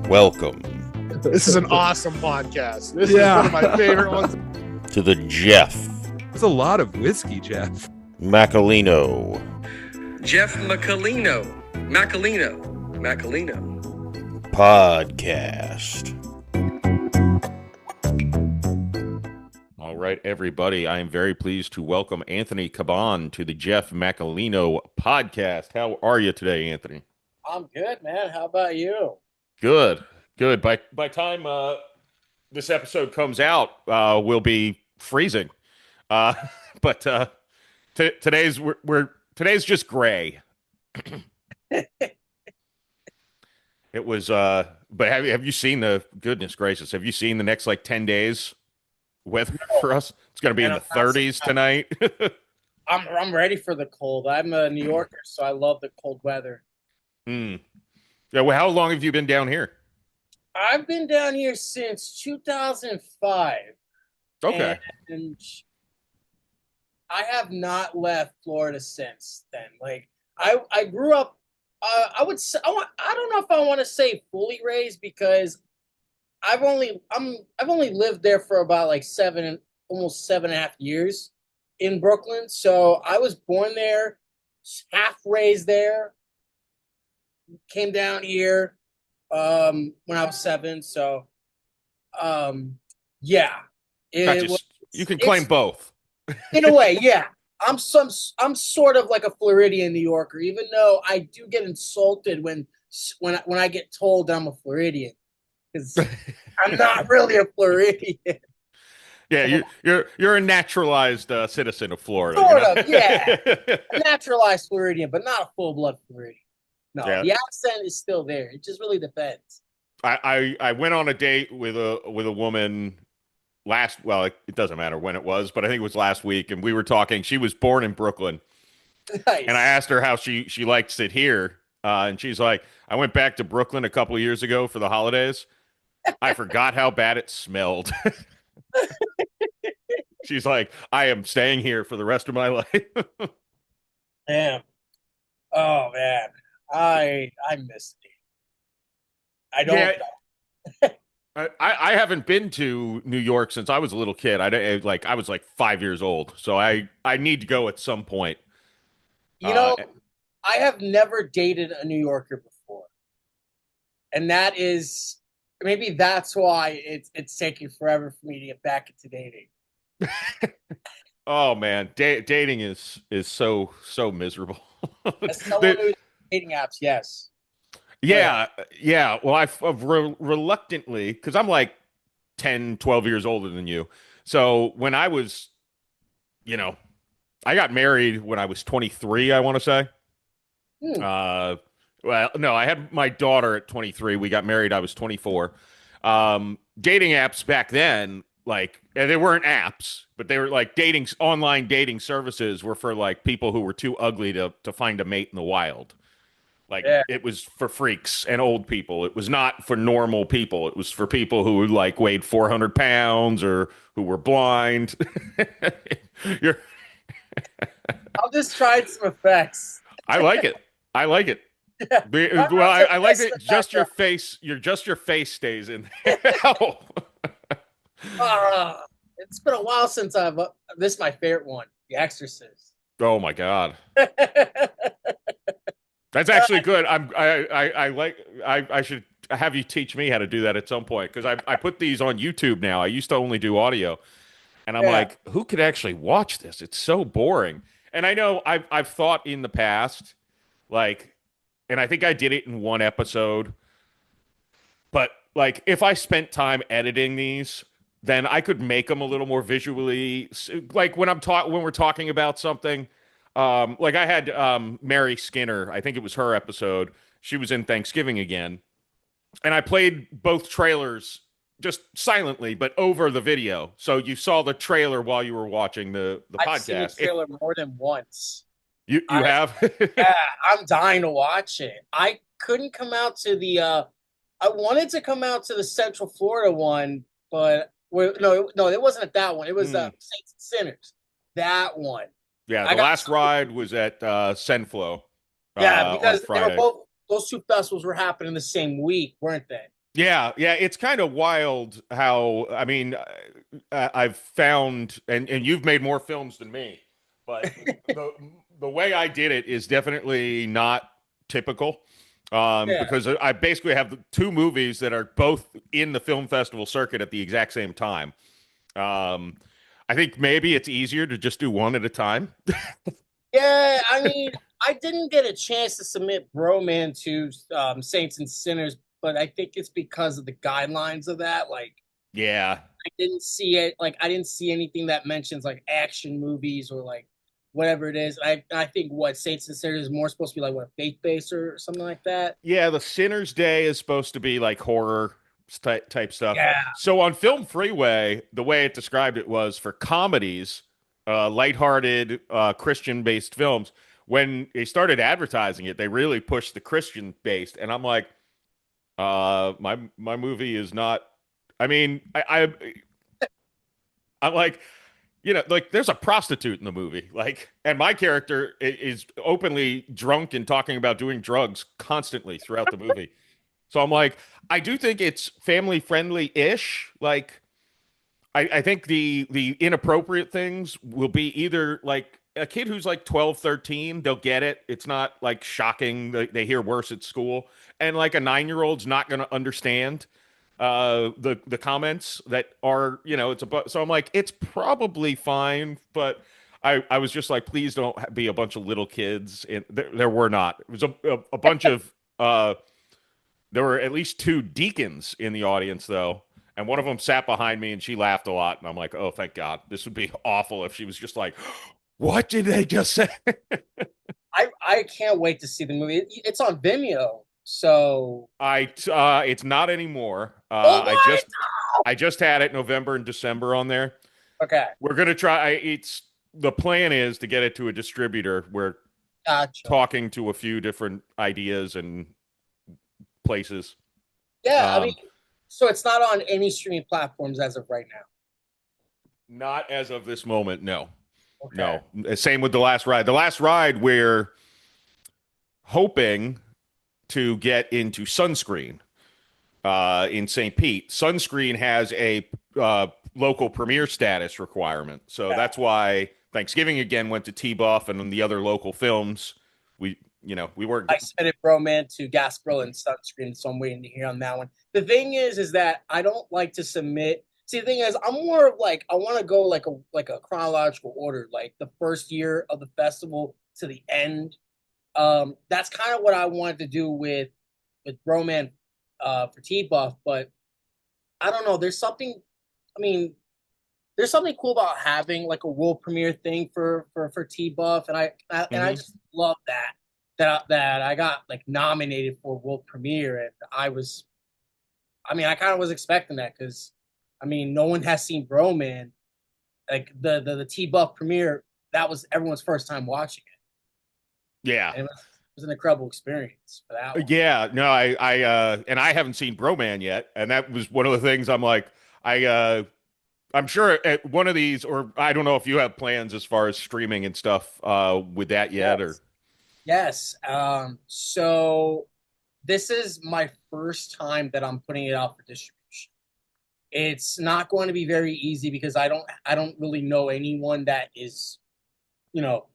Welcome This is an awesome podcast. This is one of my favorite ones. to the Jeff That's a lot of whiskey, Jeff. Macolino Jeff Macolino. podcast. All right, everybody. I am very pleased to welcome Anthony Caban to the Jeff Macolino podcast. How are you today, Anthony? I'm good, man. How about you? Good. By time this episode comes out, we'll be freezing. But today's just gray. It was but have you seen goodness gracious, have you seen the next like 10 days weather for us? It's going to be in the 30s tonight. I'm ready for the cold. I'm a New Yorker, so I love the cold weather. Yeah, well, how long have you been down here? I've been down here since 2005. Okay. And I have not left Florida since then. Like I grew up I don't know if I want to say fully raised, because I've only lived there for about like almost 7.5 years in Brooklyn. So I was born there, half raised there, came down here when I was 7. So yeah. You can claim both. In a way, yeah. I'm sort of like a Floridian New Yorker, even though I do get insulted when I get told I'm a Floridian, because I'm not really a Floridian. Yeah, you're a naturalized citizen of Florida. Sort of, yeah. A naturalized Floridian, but not a full-blood Floridian. No, yeah. The accent is still there. It just really depends. I went on a date with a woman it doesn't matter when it was, but I think it was last week, and we were talking. She was born in Brooklyn. Nice. And I asked her how she likes it here, and she's like, I went back to Brooklyn a couple of years ago for the holidays. I forgot how bad it smelled. She's like, I am staying here for the rest of my life. Damn. Oh man, I missed it. I don't. Yeah. I haven't been to New York since I was a little kid. I was like 5 years old, so I need to go at some point. You know, I have never dated a New Yorker before, and maybe that's why it's taking forever for me to get back into dating. Oh man, dating is so miserable. As someone who's dating apps, yes. Yeah. Well, I've reluctantly, because I'm like 10, 12 years older than you. So when I was, I got married when I was 23, I want to say. Well, no, I had my daughter at 23. We got married. I was 24. Dating apps back then, like, they weren't apps, but they were like online dating services were for like people who were too ugly to find a mate in the wild. It was for freaks and old people. It was not for normal people. It was for people who like weighed 400 pounds or who were blind. I'll just try some effects. I like it. Yeah. Well, I like it. Just your face. Your face stays in there. It's been a while since this is my favorite one, The Exorcist. Oh my God. That's actually good. I should have you teach me how to do that at some point, because I put these on YouTube now. I used to only do audio, and I'm like, who could actually watch this? It's so boring. And I know I've thought in the past, like, and I think I did it in one episode, but like if I spent time editing these, then I could make them a little more visually, like when we're talking about something. Like I had Mary Skinner, I think it was her episode. She was in Thanksgiving again. And I played both trailers just silently, but over the video. So you saw the trailer while you were watching the podcast. I've seen the trailer more than once. You have? Yeah, I'm dying to watch it. I couldn't come out to I wanted to come out to the Central Florida one, but no, it wasn't at that one. It was Saints and Sinners. That one. Yeah, the last ride was at Senflow. Yeah, because they were both, those two festivals were happening the same week, weren't they? Yeah, yeah, it's kind of wild how, I mean, I've found, and you've made more films than me, but the the way I did it is definitely not typical. Yeah. Because I basically have two movies that are both in the film festival circuit at the exact same time. Um, I think maybe it's easier to just do one at a time. Yeah, I mean, I didn't get a chance to submit Broman to Saints and Sinners, but I think it's because of the guidelines of that. Like, Yeah, I didn't see it. Like, I didn't see anything that mentions like action movies or like whatever it is. I think what Saints and Sinners is more supposed to be like what faith based or something like that. yeah, the Sinner's Day is supposed to be like horror type stuff. Yeah, So on Film Freeway, the way it described it was for comedies, lighthearted, Christian-based films. When they started advertising it, they really pushed the Christian-based, and I'm like, my movie is not. I mean, I'm like, like there's a prostitute in the movie, like, and my character is openly drunk and talking about doing drugs constantly throughout the movie. So I'm like, I do think it's family friendly ish. Like, I think the inappropriate things will be either like a kid who's like 12, 13, they'll get it. It's not like shocking. They hear worse at school. And like a 9-year-old's not going to understand the comments that are, it's so I'm like, it's probably fine, but I was just like, please don't be a bunch of little kids. And there were not. It was a bunch of there were at least two deacons in the audience, though, and one of them sat behind me and she laughed a lot. And I'm like, oh, thank God. This would be awful if she was just like, what did they just say? I can't wait to see the movie. It's on Vimeo, so It's not anymore. oh my, I just had it November and December on there. okay, We're gonna try. It's the plan is to get it to a distributor. We're gotcha. talking to a few different ideas and places. Yeah, I mean, Um, so it's not on any streaming platforms as of right now. Not as of this moment, no. Okay. No. Same with The Last Ride. The Last Ride, we're hoping to get into Sunscreen in St. Pete. Sunscreen has a local premiere status requirement. So Yeah. that's why Thanksgiving again went to T-Buff and the other local films. We weren't. I submitted Broman to Gasparilla and Sunscreen, so I'm waiting to hear on that one. The thing is that I don't like to submit. See, the thing is, I'm more of like I want to go like a chronological order, like the first year of the festival to the end. That's kind of what I wanted to do with Broman for T-Buff, but I don't know. There's something. I mean, there's something cool about having like a world premiere thing for T-Buff, and I Mhm. just love that I got like nominated for world premiere, and I kind of was expecting that because I mean no one has seen Broman, like the T-Buff premiere, that was everyone's first time watching Yeah. it, and it was an incredible experience for that one. Yeah, no, and I haven't seen Broman yet, and that was one of the things I'm like, I'm sure at one of these, or I don't know if you have plans as far as streaming and stuff with that yet, or Yes, yes. So this is my first time that I'm putting it out for distribution. It's not going to be very easy because I don't really know anyone that is, you know,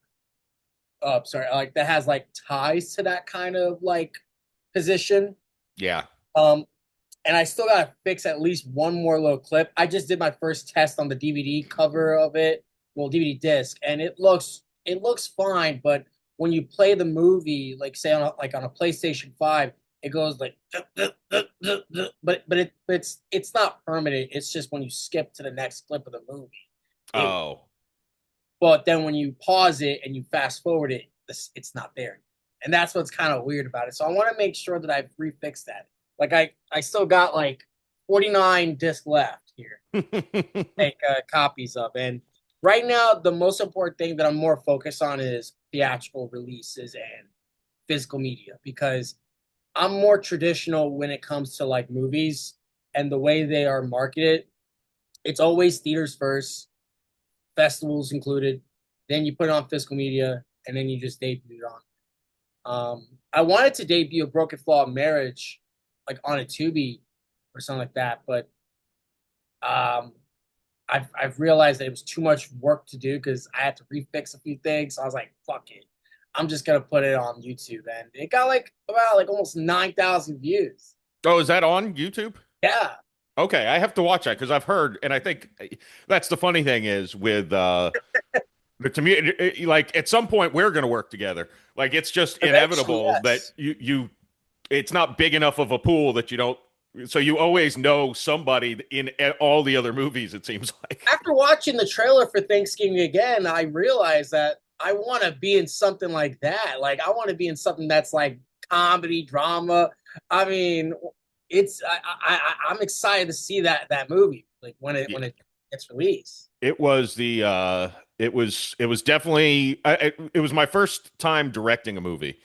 sorry, like that has like ties to that kind of like position. yeah, Um, and I still gotta fix at least one more little clip. I just did my first test on the DVD cover of it, well, DVD disc, and it looks fine, but when you play the movie, like say on a PlayStation 5, it goes like but it's not permanent. It's just when you skip to the next clip of the movie. It oh, But then when you pause it and you fast forward it, it's not there. And that's what's kind of weird about it. So I want to make sure that I've refixed that. Like I still got like 49 discs left here, make copies of. And right now, the most important thing that I'm more focused on is theatrical releases and physical media because I'm more traditional when it comes to like movies and the way they are marketed. It's always theaters first, festivals included. Then you put it on physical media, and then you just debut it on. I wanted to debut a Broken Flaw Marriage like on a Tubi, or something like that. But um, I've realized that it was too much work to do because I had to refix a few things. So I was like, fuck it. I'm just gonna put it on YouTube, and it got like about like almost 9,000 views. Oh, is that on YouTube? Yeah, Okay, I have to watch that because I've heard, and I think that's the funny thing is with the community. Like at some point, we're going to work together. Like it's just eventually, inevitable that yes. it's not big enough of a pool that you don't. So you always know somebody in all the other movies. It seems like. After watching the trailer for Thanksgiving again, I realized that I want to be in something like that. Like I want to be in something that's like comedy, drama. I mean, I'm excited to see that movie like when it gets released. It was it was definitely it was my first time directing a movie, Wow,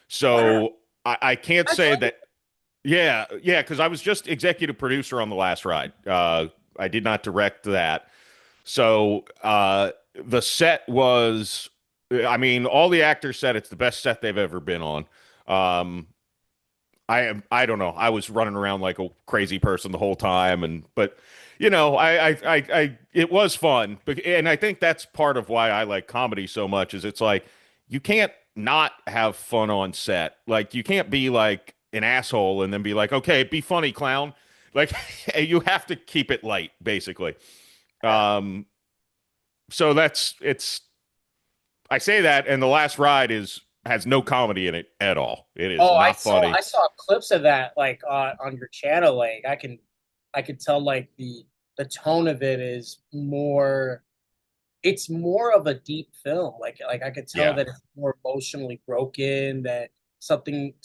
so I can't say congratulations. that. Yeah, because I was just executive producer on The Last Ride. I did not direct that. So the set was, I mean, all the actors said it's the best set they've ever been on. Um, I don't know. I was running around like a crazy person the whole time, and but you know, it was fun, and I think that's part of why I like comedy so much. Is it's like you can't not have fun on set. Like you can't be like an asshole and then be like, okay, be funny, clown. Like you have to keep it light, basically. Yeah. Um, so that's it's. I say that, and the last ride is has no comedy in it at all. It is Oh, not funny. I saw clips of that like on your channel. Like I could tell like the tone of it is more. It's more of a deep film. Like I could tell Yeah. that it's more emotionally broken. That something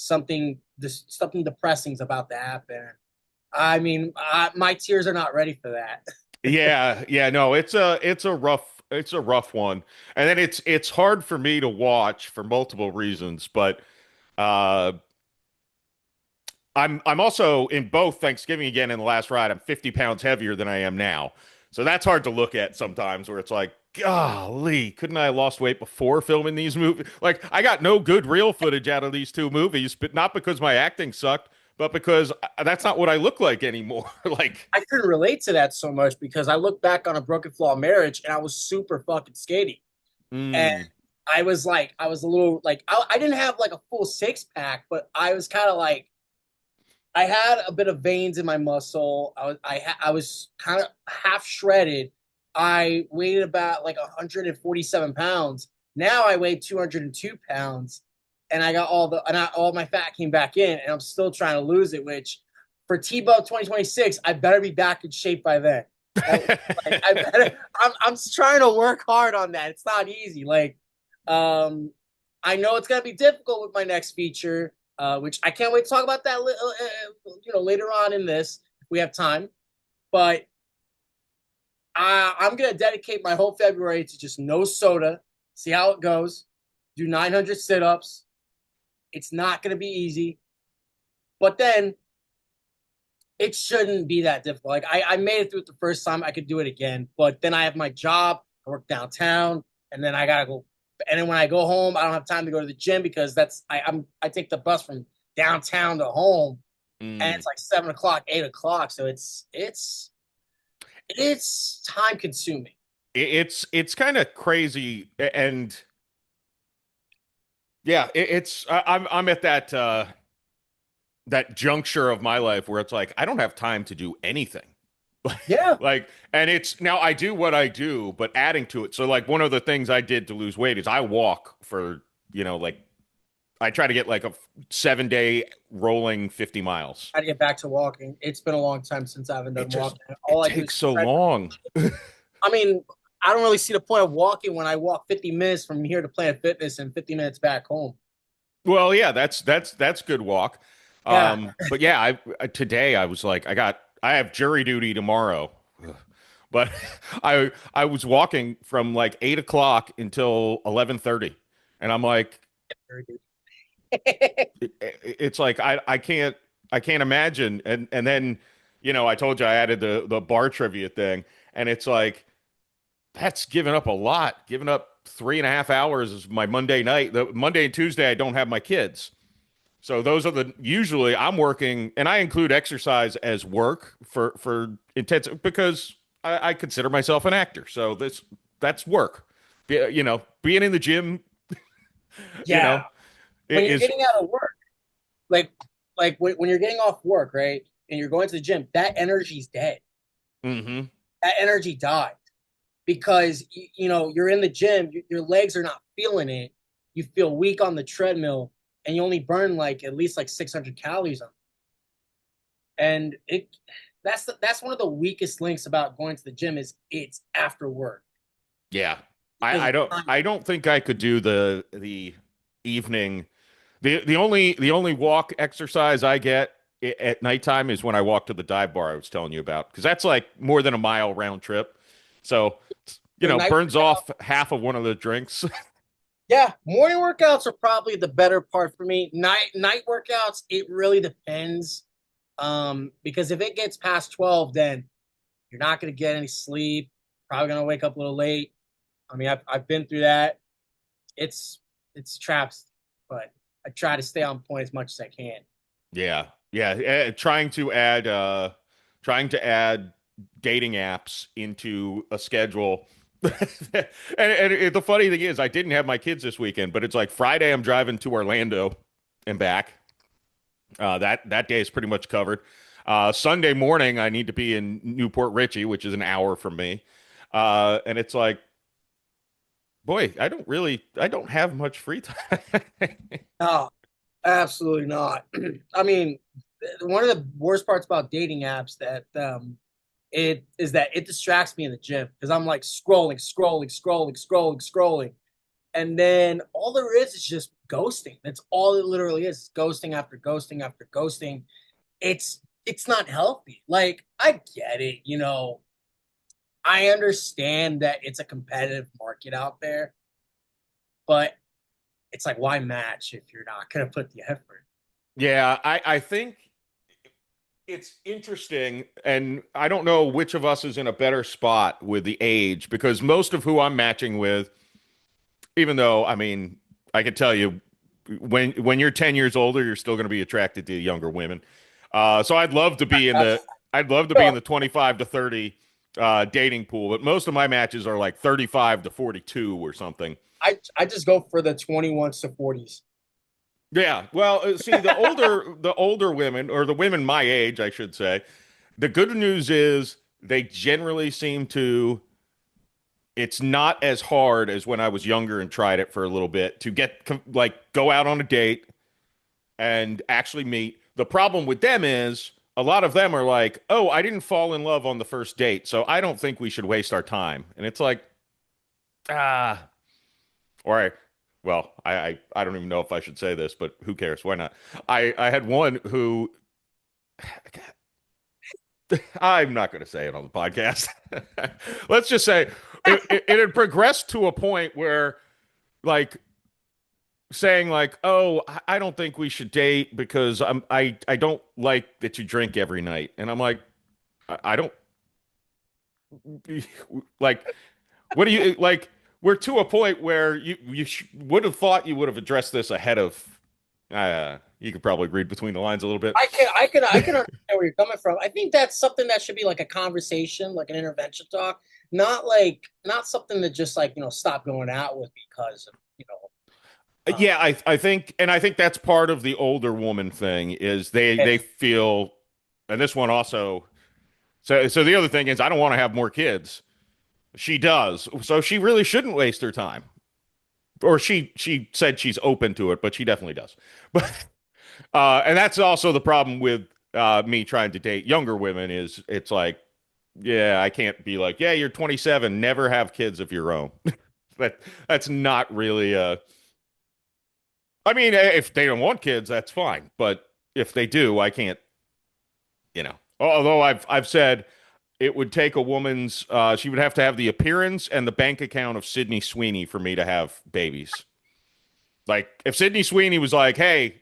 depressing is about to happen. I mean, my tears are not ready for that. Yeah, no, it's a rough one. And then it's hard for me to watch for multiple reasons, but uh I'm also in both Thanksgiving again and the last ride, I'm 50 pounds heavier than I am now. So that's hard to look at sometimes where it's like, golly, couldn't I have lost weight before filming these movies? Like I got no good real footage out of these two movies, but not because my acting sucked, but because that's not what I look like anymore. Like, I couldn't relate to that so much because I look back on a broken flaw marriage and I was super fucking skinny. And mm, I was a little like I didn't have like a full six pack, but I was kind of like I had a bit of veins in my muscle. I was kind of half shredded. I weighed about like 147 pounds. Now I weigh 202 pounds, and I got all my fat came back in, and I'm still trying to lose it. Which for T-Bub 2026, I better be back in shape by then. Like I better. I'm trying to work hard on that. It's not easy. Um, I know it's gonna be difficult with my next feature, which I can't wait to talk about that. Later on in this, if we have time. But I'm gonna dedicate my whole February to just no soda. See how it goes. Do 900 sit-ups. It's not gonna be easy, but then it shouldn't be that difficult. Like I made it through it the first time. I could do it again, but then I have my job. I work downtown, and then I gotta go. And then when I go home, I don't have time to go to the gym because I take the bus from downtown to home, and mm. it's like 7 o'clock, 8 o'clock. So it's time consuming. It's kind of crazy, and yeah, I'm at that juncture of my life where it's like I don't have time to do anything. Yeah, Like, and it's now I do what I do, but adding to it. So, like, one of the things I did to lose weight is I walk for, like I try to get like a 7 day rolling 50 miles. I gotta get back to walking. It's been a long time since I haven't It done just walking. it All I do is takes so tread. long. I mean, I don't really see the point of walking when I walk 50 minutes from here to Planet Fitness and 50 minutes back home. Well, yeah, that's good walk. Yeah, But yeah, today I was like, I have jury duty tomorrow, but I was walking from like 8 o'clock until 11:30, and I'm like, it's like I can't imagine. And then I told you I added the bar trivia thing, and it's like that's giving up a lot. Giving up 3.5 hours is my Monday night. The Monday and Tuesday I don't have my kids. So those are usually I'm working, and I include exercise as work for intensive because I consider myself an actor. So that's work. Being in the gym, you Yeah. know, When you're is getting out of work, like when you're getting off work, right, and you're going to the gym, that energy's dead. mm-hmm. That energy dies because you're in the gym, your legs are not feeling it. You feel weak on the treadmill, and you only burn like at least like 600 calories on it. And that's one of the weakest links about going to the gym is it's after work. Yeah. Because I don't think I could do the evening. The only walk exercise I get at nighttime is when I walk to the dive bar I was telling you about, because that's like more than a mile round trip. So, the night burns workout, off half of one of the drinks. yeah, morning workouts are probably the better part for me. Night workouts, it really depends. Because if it gets past 12, then you're not going to get any sleep. Probably going to wake up a little late. I mean, I've been through that. It's traps, but I try to stay on point as much as I can. Yeah. Yeah. Trying to add dating apps into a schedule. And the funny thing is, I didn't have my kids this weekend, but it's like Friday, I'm driving to Orlando and back. That day is pretty much covered. Sunday morning, I need to be in Newport Richey, which is an hour from me. And it's like, boy, I don't have much free time. No, absolutely not. I mean, one of the worst parts about dating apps that it is that it distracts me in the gym because I'm like scrolling, and then all there is just ghosting. That's all it literally is, ghosting after ghosting after ghosting. It's not healthy. Like I get it, I understand that it's a competitive market out there, but it's like why match if you're not going to put the effort? Yeah, I think it's interesting, and I don't know which of us is in a better spot with the age, because most of who I'm matching with, even though, I mean, I can tell you, when you're 10 years older, you're still going to be attracted to younger women. So I'd love to be in the 25 to 30 dating pool, but most of my matches are like 35 to 42 or something. I just go for the 21s to 40s. Yeah, well, see, the older women, or the women my age, I should say, the good news is they generally seem to. It's not as hard as when I was younger and tried it for a little bit to go out on a date and actually meet. The problem with them is a lot of them are like, "Oh, I didn't fall in love on the first date, so I don't think we should waste our time." And it's like, ah, all right. Well, I don't even know if I should say this, but who cares? Why not? I had one who I'm not going to say it on the podcast. Let's just say it had progressed to a point where, like, saying like, "Oh, I don't think we should date because I don't like that you drink every night," and I'm like, I don't like. What do you like? We're to a point where would have thought you would have addressed this ahead of. You could probably read between the lines a little bit. I can understand where you're coming from. I think that's something that should be like a conversation, like an intervention talk, not something to just like stop going out with because of Yeah, I think that's part of the older woman thing is they yes. feel, and this one also. So the other thing is I don't want to have more kids. She does, so she really shouldn't waste her time. Or she said she's open to it, but she definitely does. But and that's also the problem with me trying to date younger women is it's like, yeah, I can't be like, yeah, you're 27, never have kids of your own. That's not really I mean, if they don't want kids, that's fine. But if they do, I can't, Although I've said it would take a woman's, she would have to have the appearance and the bank account of Sydney Sweeney for me to have babies. Like if Sydney Sweeney was like, "Hey,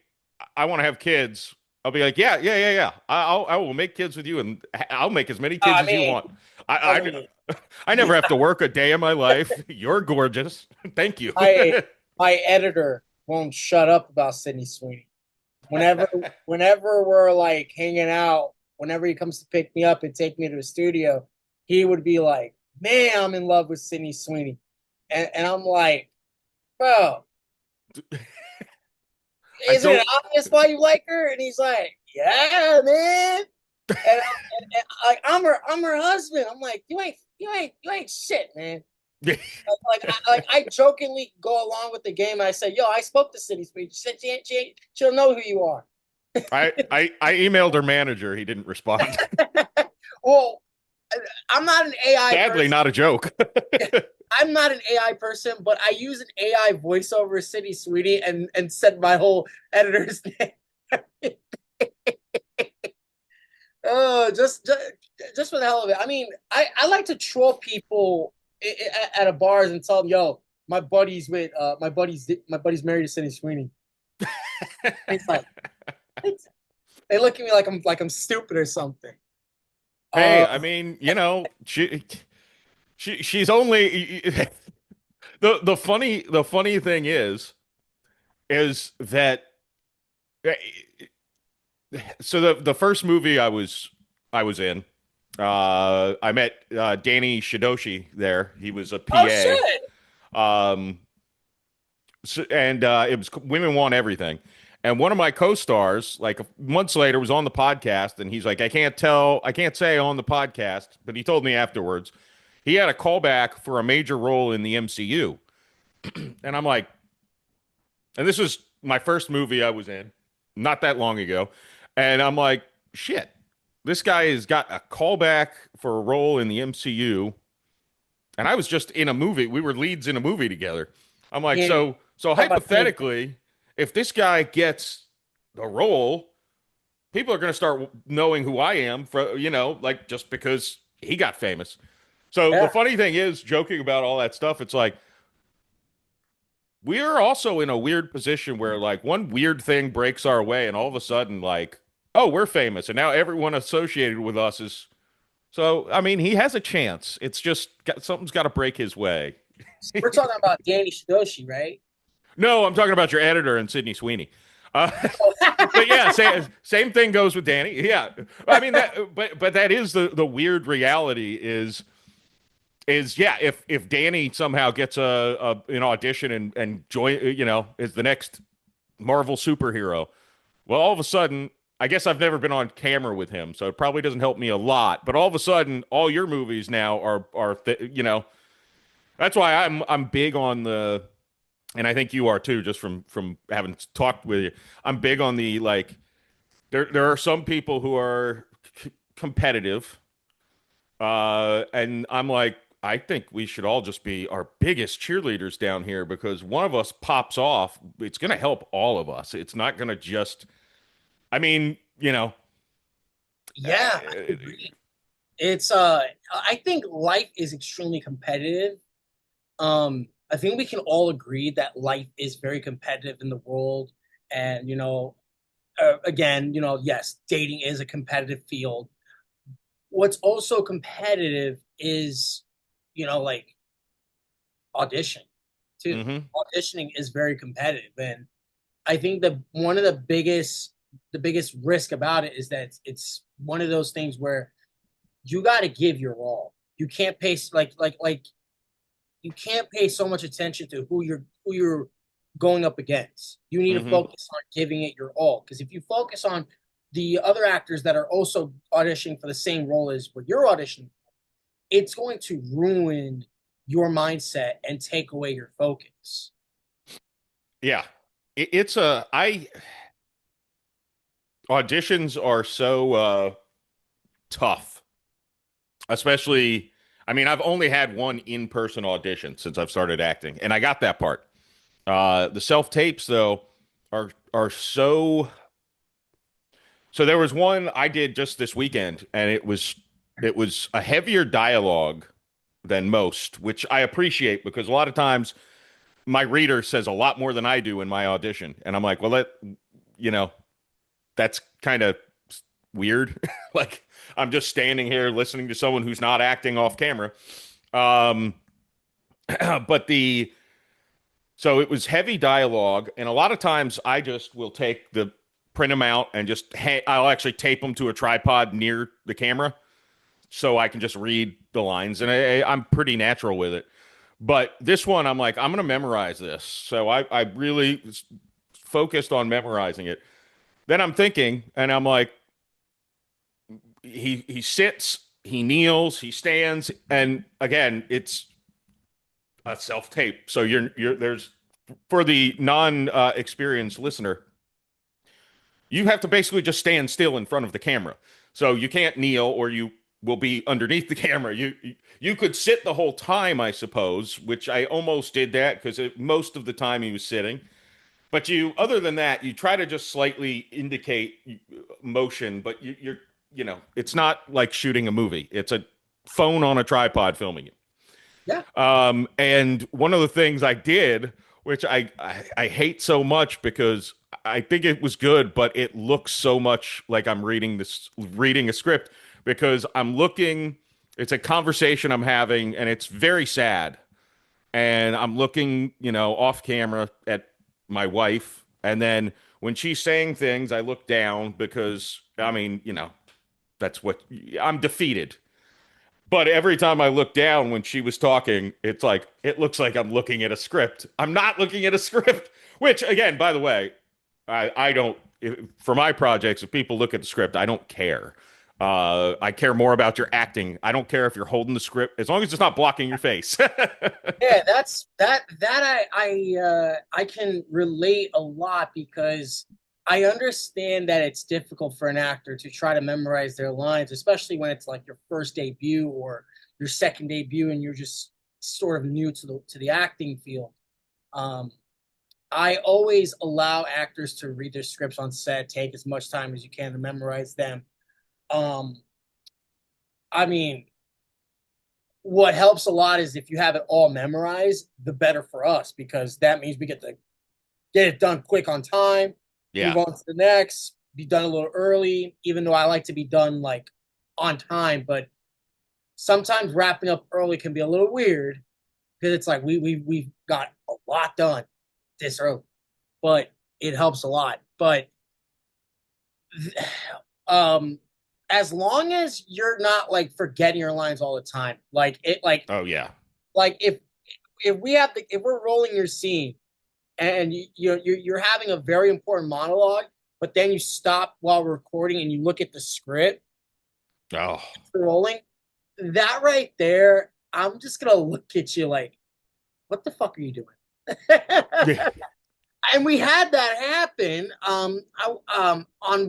I want to have kids," I'll be like, "Yeah, yeah, yeah, yeah. I will make kids with you, and I'll make as many kids I as you mean, want." I never have to work a day in my life. You're gorgeous. Thank you. my my editor won't shut up about Sydney Sweeney. whenever whenever we're like hanging out, whenever he comes to pick me up and take me to the studio, he would be like, "Man, I'm in love with Sydney Sweeney," and I'm like, "Bro, I isn't don't. it obvious why you like her?" And he's like, "Yeah, man." I'm her husband. I'm like, you ain't shit, man. I jokingly go along with the game. And I say, yo, I spoke to City Speech. She said she'll know who you are. I emailed her manager. He didn't respond. Well, I'm not an AI Sadly, person. not a joke. I'm not an AI person, but I use an AI voiceover City Sweetie and said my whole editor's name. Oh, just for the hell of it. I mean, I like to troll people at a bars and tell them, "Yo, my buddy's married to Sydney Sweeney." It's like they look at me like I'm stupid or something. Hey, I mean, she's only the funny thing is that so the first movie I was in, I met Danny Shidoshi there. He was a Oh shit! PA. And it was Women Want Everything. And one of my co-stars, like months later, was on the podcast, and he's like, I can't say on the podcast, but he told me afterwards he had a callback for a major role in the MCU. And I'm like, and this was my first movie I was in, not that long ago. And I'm like, shit, this guy has got a callback for a role in the MCU. And I was just in a movie. We were leads in a movie together. I'm like, Yeah. so hypothetically, if this guy gets the role, people are going to start knowing who I am for, like just because he got famous. So the Yeah. funny thing is, joking about all that stuff, it's like we are also in a weird position where like one weird thing breaks our way, and all of a sudden, like, oh, we're famous, and now everyone associated with us is. So I mean, he has a chance. It's just something's got to break his way. We're talking about Danny Shidoshi, right? No, I'm talking about your editor and Sydney Sweeney. Uh, but yeah, same thing goes with Danny. Yeah, I mean but that is the weird reality is yeah, if Danny somehow gets an audition and join, is the next Marvel superhero, well, all of a sudden, I guess I've never been on camera with him, so it probably doesn't help me a lot. But all of a sudden, all your movies now are. That's why I'm big on the. And I think you are too, just from having talked with you. I'm big on the like. There are some people who are competitive, and I'm like, I think we should all just be our biggest cheerleaders down here because one of us pops off, it's going to help all of us. It's not going to just. I mean, Yeah, I agree. It's I think life is extremely competitive. I think we can all agree that life is very competitive in the world, and again, yes, dating is a competitive field. What's also competitive is, like audition too. hmm Auditioning is very competitive, and I think that one of the biggest risk about it is that it's one of those things where you got to give your all. You can't pay like you can't pay so much attention to who you're going up against. You need to hmm focus on giving it your all. Because if you focus on the other actors that are also auditioning for the same role as what you're auditioning, it's going to ruin your mindset and take away your focus. Yeah. It's a I auditions are so tough, especially. I mean, I've only had one in-person audition since I've started acting, and I got that part. The self-tapes though are so. So there was one I did just this weekend, and it was a heavier dialogue than most, which I appreciate because a lot of times my reader says a lot more than I do in my audition, and I'm like, well, you know, that's kind of weird. Like I'm just standing here listening to someone who's not acting off camera. Um, but so it was heavy dialogue, and a lot of times I just will take print them out and just I'll actually tape them to a tripod near the camera so I can just read the lines, and I'm pretty natural with it. But this one, I'm like, I'm gonna memorize this, so I really focused on memorizing it. Then I'm thinking, and I'm like, he sits, he kneels, he stands, and again, it's a self tape. So you're there's for the non experienced listener, you have to basically just stand still in front of the camera. So you can't kneel, or you will be underneath the camera. You could sit the whole time, I suppose, which I almost did that because most of the time he was sitting. But other than that, you try to just slightly indicate motion, but it's not like shooting a movie. It's a phone on a tripod filming it. Yeah. And one of the things I did, which I hate so much because I think it was good, but it looks so much like I'm reading a script because I'm looking. It's a conversation I'm having, and it's very sad. And I'm looking, off camera at my wife, and then when she's saying things, I look down because that's what I'm defeated. But every time I look down when she was talking, it's like it looks like I'm looking at a script. I'm not looking at a script, which again, by the way, I don't for my projects, if people look at the script, I don't care. I care more about your acting. I don't care if you're holding the script as long as it's not blocking your face. Yeah, I can relate a lot because I understand that it's difficult for an actor to try to memorize their lines, especially when it's like your first debut or your second debut and you're just sort of new to the acting field. I always allow actors to read their scripts on set, take as much time as you can to memorize them. I mean, what helps a lot is if you have it all memorized, the better for us, because that means we get to get it done quick on time, move on to the next, be done a little early, even though I like to be done like on time, but sometimes wrapping up early can be a little weird because it's like we've got a lot done this early, but it helps a lot. But as long as you're not like forgetting your lines all the time, oh yeah, like if we're rolling your scene and you're having a very important monologue, but then you stop while recording and you look at the script, rolling, that right there, I'm just gonna look at you like, what the fuck are you doing? Yeah. And we had that happen on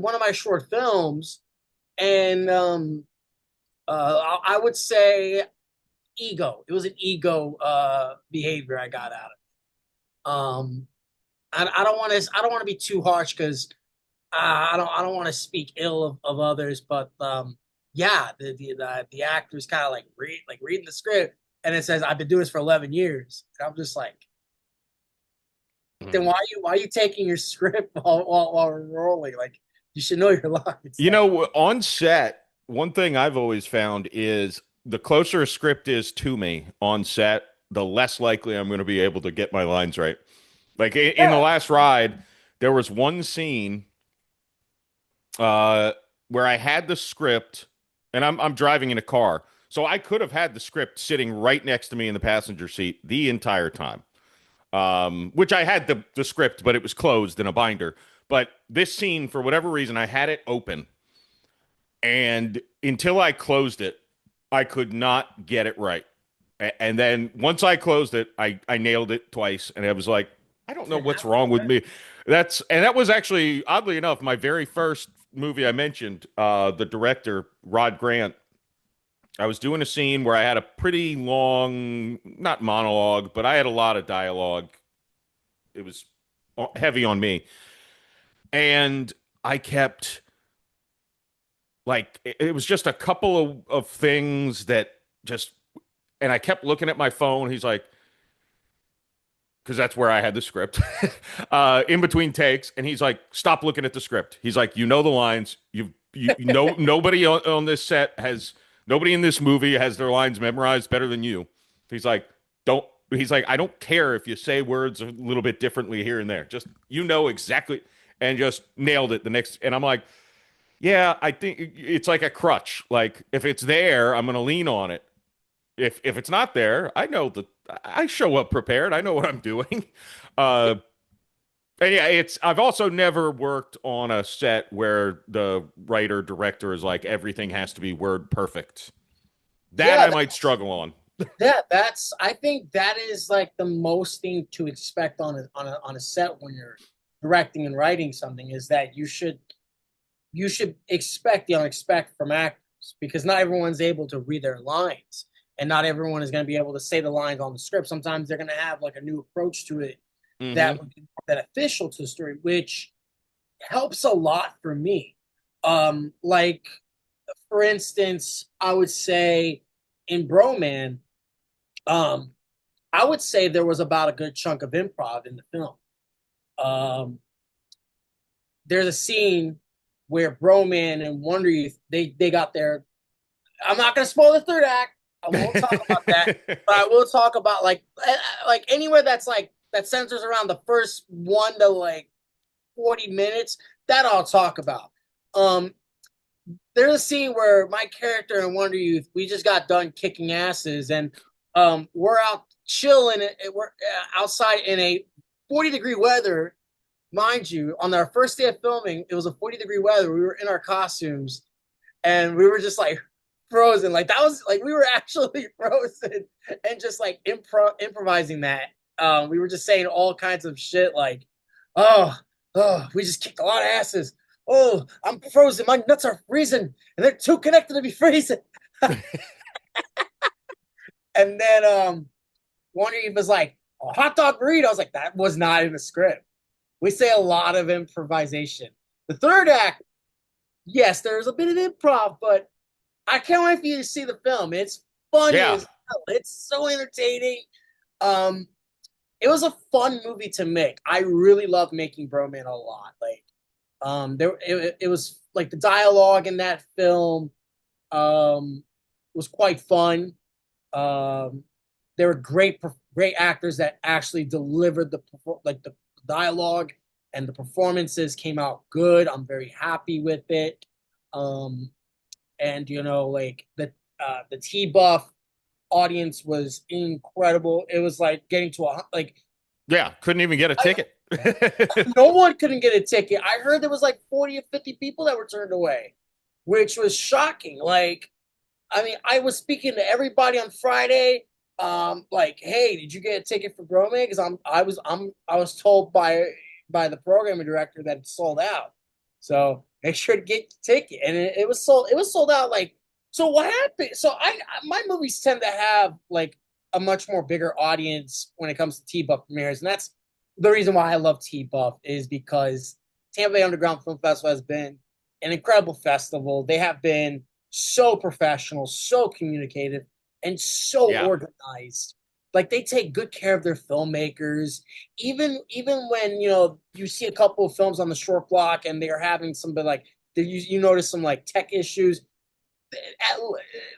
one of my short films. And I would say ego. It was an ego behavior I got out of it. I don't want to be too harsh because I don't want to speak ill of others, but yeah, the actor's kind of like reading the script and it says I've been doing this for 11 years. And I'm just like, then why are you taking your script while we're rolling? Like, you should know your lines. On set, one thing I've always found is the closer a script is to me on set, the less likely I'm going to be able to get my lines right. Like in the last ride, there was one scene where I had the script, and I'm driving in a car, so I could have had the script sitting right next to me in the passenger seat the entire time. Which I had the script, but it was closed in a binder. But this scene, for whatever reason, I had it open. And until I closed it, I could not get it right. And then once I closed it, I nailed it twice. And I was like, I don't know what's wrong with me. That was actually, oddly enough, my very first movie I mentioned, the director, Rod Grant. I was doing a scene where I had a pretty long, not monologue, but I had a lot of dialogue. It was heavy on me. And I kept, like, it was just a couple of things that just, and I kept looking at my phone. He's like, because that's where I had the script, in between takes. And he's like, stop looking at the script. He's like, you know the lines. You know, nobody on this set has... Nobody in this movie has their lines memorized better than you. He's like, I don't care if you say words a little bit differently here and there. Just, exactly. and just nailed it the next. And I'm like, yeah, I think it's like a crutch. Like if it's there, I'm going to lean on it. If it's not there, I know that I show up prepared. I know what I'm doing. Uh, and yeah, I've also never worked on a set where the writer director is like everything has to be word perfect. That Yeah, I might struggle on. that's I think that is like the most thing to expect on a set when you're directing and writing something, is that you should expect the unexpected from actors, because not everyone's able to read their lines, and not everyone is going to be able to say the lines on the script. Sometimes they're going to have like a new approach to it that would be beneficial to the story, which helps a lot for me. Like for instance, I would say in Broman, um, I would say there was about a good chunk of improv in the film. Um, there's a scene where Broman and Wonder Youth they got their. I'm not going to spoil the third act. I won't talk about that, but I will talk about like anywhere that's like that centers around the first 1 to like 40 minutes. That I'll talk about. There's a scene where my character in Wonder Youth, we just got done kicking asses, and we're out chilling. We're outside in a 40-degree weather, mind you. On our first day of filming, it was a 40-degree weather. We were in our costumes, and we were just like frozen. Like that was like we were actually frozen and just like improvising that. We were just saying all kinds of shit like, oh, we just kicked a lot of asses. Oh, I'm frozen. My nuts are freezing, and they're too connected to be freezing. And then Wonder Eve was like, a hot dog burrito. I was like, that was not in the script. We say a lot of improvisation. The third act, yes, there's a bit of improv, but I can't wait for you to see the film. It's funny as hell. It's so entertaining. It was a fun movie to make. I really loved making Broman a lot. Like, it was like the dialogue in that film was quite fun. There were great actors that actually delivered the dialogue, and the performances came out good. I'm very happy with it. And you know, like the T-Buff audience was incredible. It was like getting to couldn't even get a ticket. No one couldn't get a ticket. I heard there was like 40 or 50 people that were turned away, which was shocking. Like, I mean, I was speaking to everybody on Friday. Like, hey, did you get a ticket for Broman? Because I was told by the programming director that it sold out. So make sure to get the ticket. And it was sold out. Like, so what happened? So my movies tend to have like a much more bigger audience when it comes to T-Buff premieres, and that's the reason why I love T-Buff, is because Tampa Bay Underground Film Festival has been an incredible festival. They have been so professional, so communicative, and so organized. Like, they take good care of their filmmakers. Even when, you know, you see a couple of films on the short block and they're having some, but like you notice some like tech issues,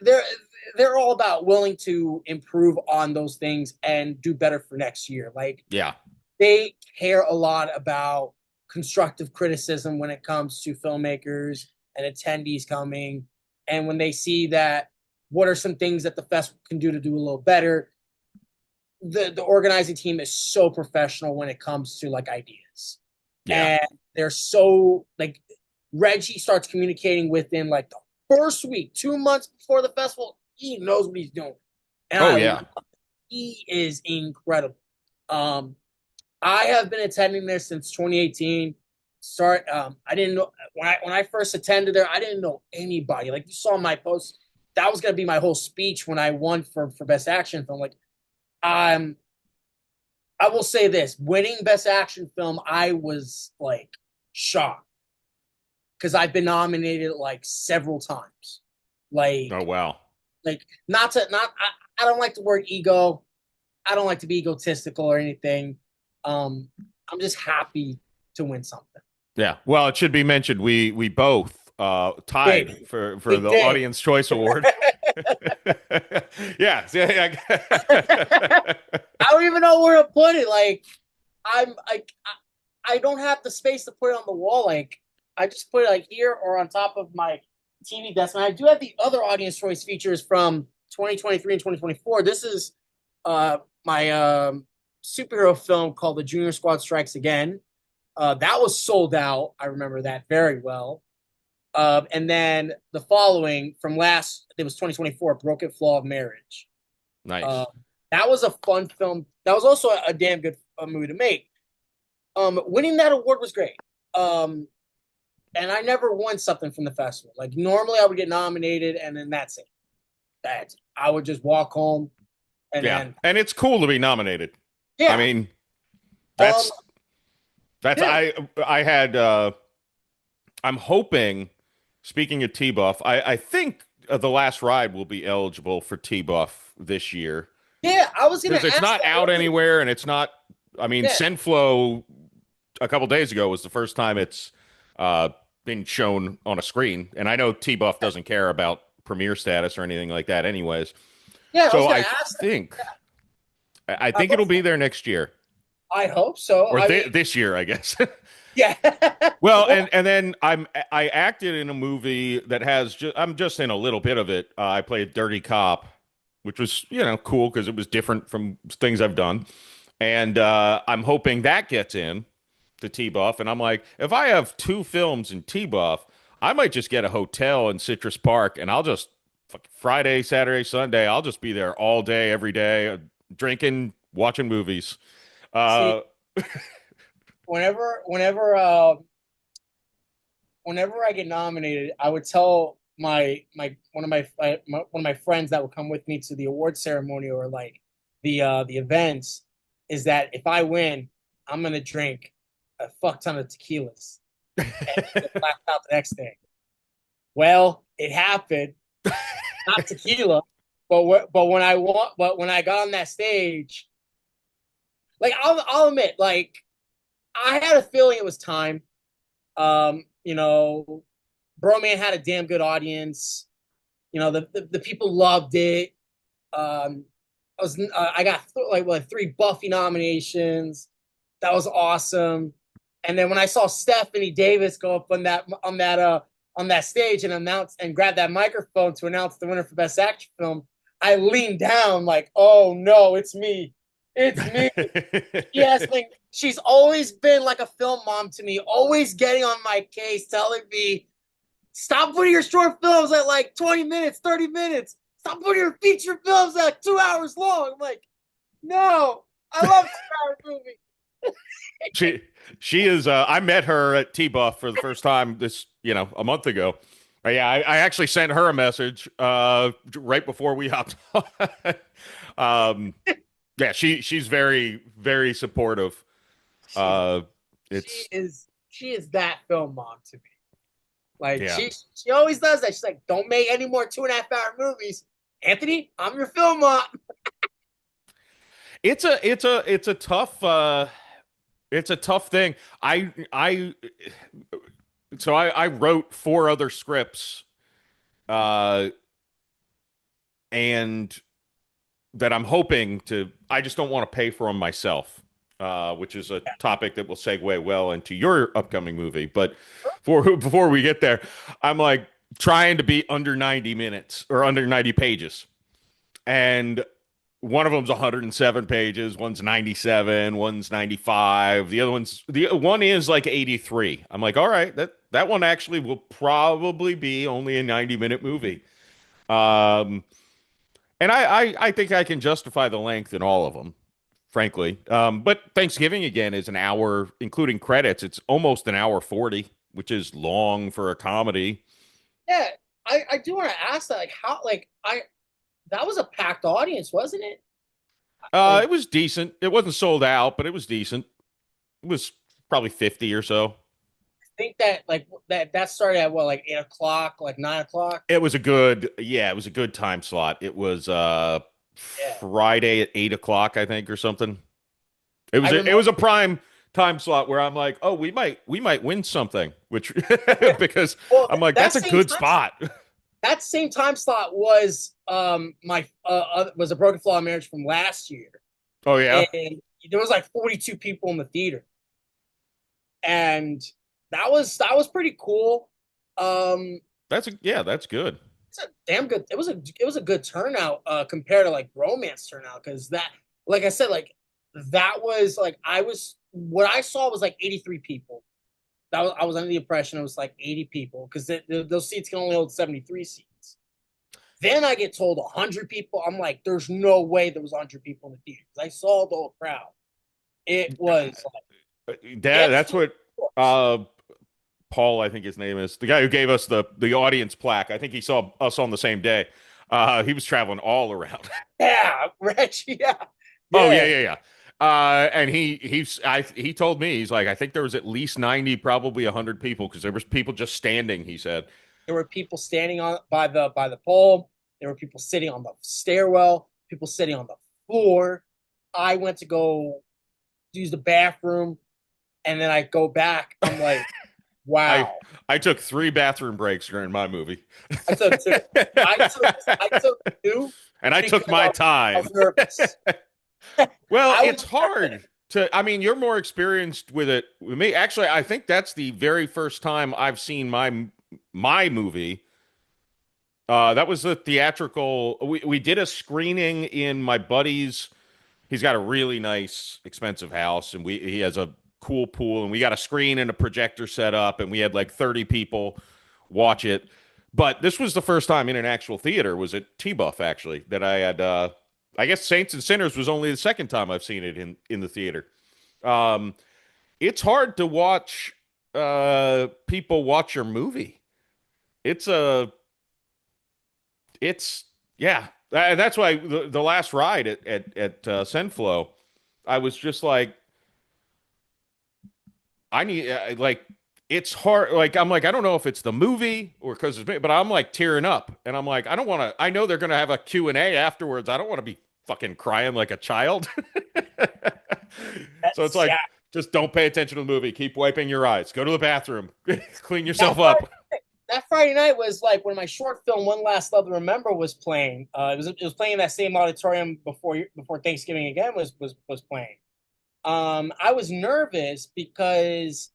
they're all about willing to improve on those things and do better for next year. Like, they care a lot about constructive criticism when it comes to filmmakers and attendees coming. And when they see that, what are some things that the festival can do to do a little better? The organizing team is so professional when it comes to like ideas. And they're so like, Reggie starts communicating within like the first week, 2 months before the festival. He knows what he's doing. And he is incredible. I have been attending this since 2018. I didn't know when I first attended there, I didn't know anybody. Like, you saw my post, that was gonna be my whole speech when I won for Best Action Film. Like, I will say this: winning Best Action Film, I was like shocked, because I've been nominated like several times. Like, oh wow. Like, I don't like the word ego. I don't like to be egotistical or anything. I'm just happy to win something. Yeah. Well, it should be mentioned we both tied for the Audience Choice Award. Yeah. I don't even know where to put it. Like, I don't have the space to put it on the wall. Like I just put it like here or on top of my TV desk. And I do have the other audience choice features from 2023 and 2024. This is my superhero film called The Junior Squad Strikes Again. That was sold out. I remember that very well. And then the following from it was 2024, Broken Flaw of Marriage. Nice. That was a fun film. That was also a damn good movie to make. Winning that award was great. And I never won something from the festival. Like normally I would get nominated and then that's it. I would just walk home and it's cool to be nominated. Yeah. I mean, that's I had I'm hoping, speaking of T-Buff, I think The Last Ride will be eligible for T-Buff this year. Yeah, I was going to ask. It's not out anywhere, and it's not. I mean, Sendflow a couple days ago was the first time it's been shown on a screen, and I know T-Buff doesn't care about premiere status or anything like that, anyways. Yeah, so I think it'll be there next year. I hope so. Or this year, I guess. Yeah. Well, and then I acted in a movie that has I'm just in a little bit of it. I played Dirty Cop, which was cool because it was different from things I've done, and I'm hoping that gets in to T-Buff. And I'm like, if I have 2 films in T-Buff, I might just get a hotel in Citrus Park, and I'll just Friday, Saturday, Sunday, I'll just be there all day, every day, drinking, watching movies. Whenever I get nominated, I would tell one of my friends that would come with me to the award ceremony or like the events is that if I win, I'm gonna drink a fuck ton of tequilas and get blacked out the next day. Well, it happened, not tequila, but when I got on that stage, like I'll admit, like I had a feeling it was time. Broman had a damn good audience. The people loved it. I got like 3 Buffy nominations. That was awesome. And then when I saw Stephanie Davis go up on that stage and announce and grab that microphone to announce the winner for Best Action Film, I leaned down like, oh no, it's me. It's me. She's always been like a film mom to me, always getting on my case, telling me, stop putting your short films at like 20 minutes, 30 minutes. Stop putting your feature films at 2 hours long. I'm like, no, I love 2-hour movie. She is. I met her at T-Buff for the first time a month ago. I actually sent her a message right before we hopped on. Yeah, she's very, very supportive. She is that film mom to me. Like she always does that. She's like, don't make any more 2.5-hour movies, Anthony. I'm your film mom. It's a tough thing. I wrote 4 other scripts, and that I'm hoping to. I just don't want to pay for them myself, which is a topic that will segue well into your upcoming movie. But before we get there, I'm like trying to be under 90 minutes or under 90 pages, and one of them's 107 pages, one's 97, one's 95. The one is like 83. I'm like, all right, that one actually will probably be only a 90-minute movie. And I think I can justify the length in all of them, frankly. But Thanksgiving, again, is an hour, including credits. It's almost an hour 40, which is long for a comedy. Yeah, I do want to ask that. That was a packed audience, wasn't it? It was decent. It wasn't sold out, but it was decent. It was probably 50 or so. I think that started at 8 o'clock, like 9 o'clock. It was a good time slot. It was Friday at 8 o'clock, I think, or something. It was a prime time slot where I'm like, oh, we might win something, which because I'm like, that's a good spot. That same time slot was was a Broken Flaw Marriage from last year. Oh yeah, and there was like 42 people in the theater. and that was pretty cool. That's good. It's a damn good. It was a good turnout compared to like Bromance turnout because that, like I said, like that was like what I saw was like 83 people. I was under the impression it was like 80 people because those seats can only hold 73 seats. Then I get told 100 people. I'm like, there's no way there was 100 people in the theater. I saw the whole crowd. It was like that's what Paul, I think his name is, the guy who gave us the audience plaque. I think he saw us on the same day. He was traveling all around. Yeah, Rich. Yeah. Oh yeah. And he told me, he's like, I think there was at least 90, probably 100 people because there was people just standing. He said there were people standing on by the pole. There were people sitting on the stairwell. People sitting on the floor. I went to go use the bathroom, and then I go back. I'm like, wow. I took 3 bathroom breaks during my movie. I took 2. I took 2. And I took my time. I was nervous. Well, it's hard to, I mean, you're more experienced with it with me. Actually, I think that's the very first time I've seen my movie. That was the theatrical. We did a screening in my buddy's. He's got a really nice, expensive house, and he has a cool pool, and we got a screen and a projector set up, and we had like 30 people watch it. But this was the first time in an actual theater. Was at T-Buff actually that I had. I guess Saints and Sinners was only the second time I've seen it in the theater. It's hard to watch people watch your movie. It's yeah. That's why the last ride at Senflow, I was just like, I need like it's hard. Like I'm like I don't know if it's the movie or because it's me, but I'm like tearing up, and I'm like I don't want to. I know they're gonna have a Q&A afterwards. I don't want to be fucking crying like a child. So it's like just don't pay attention to the movie. Keep wiping your eyes. Go to the bathroom. Clean yourself up. That Friday night was like when my short film "One Last Love to Remember" was playing. It was playing in that same auditorium before Thanksgiving again was playing. I was nervous because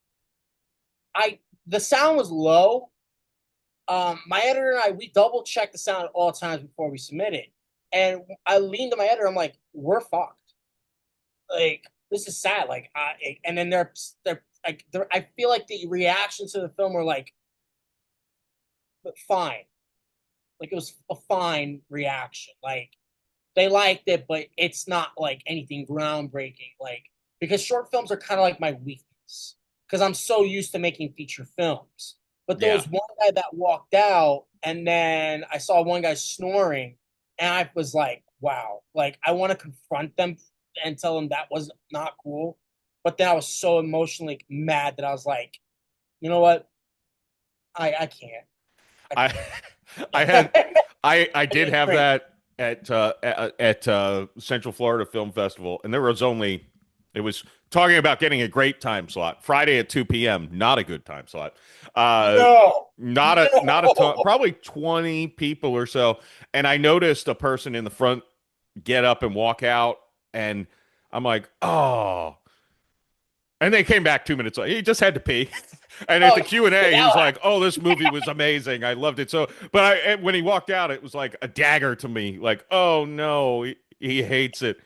the sound was low. My editor and we double checked the sound at all times before we submitted, and I leaned to my editor. I'm like, "We're fucked. Like this is sad." Like, and then I feel like the reactions to the film were like, but fine. Like it was a fine reaction. Like they liked it, but it's not like anything groundbreaking. Like because short films are kind of like my weakness because I'm so used to making feature films. But there was one guy that walked out, and then I saw one guy snoring, and I was like, wow. Like I want to confront them and tell them that was not cool. But then I was so emotionally mad that I was like, you know what? I can't. I did have that at Central Florida Film Festival, and it was talking about getting a great time slot. Friday at 2 p.m. Not a good time slot. Not a ton, probably 20 people or so. And I noticed a person in the front get up and walk out, and I'm like, oh. And they came back 2 minutes later. He just had to pee. And at the Q&A, he was like, oh, this movie was amazing. I loved it. So, but when he walked out, it was like a dagger to me. Like, oh, no, he hates it.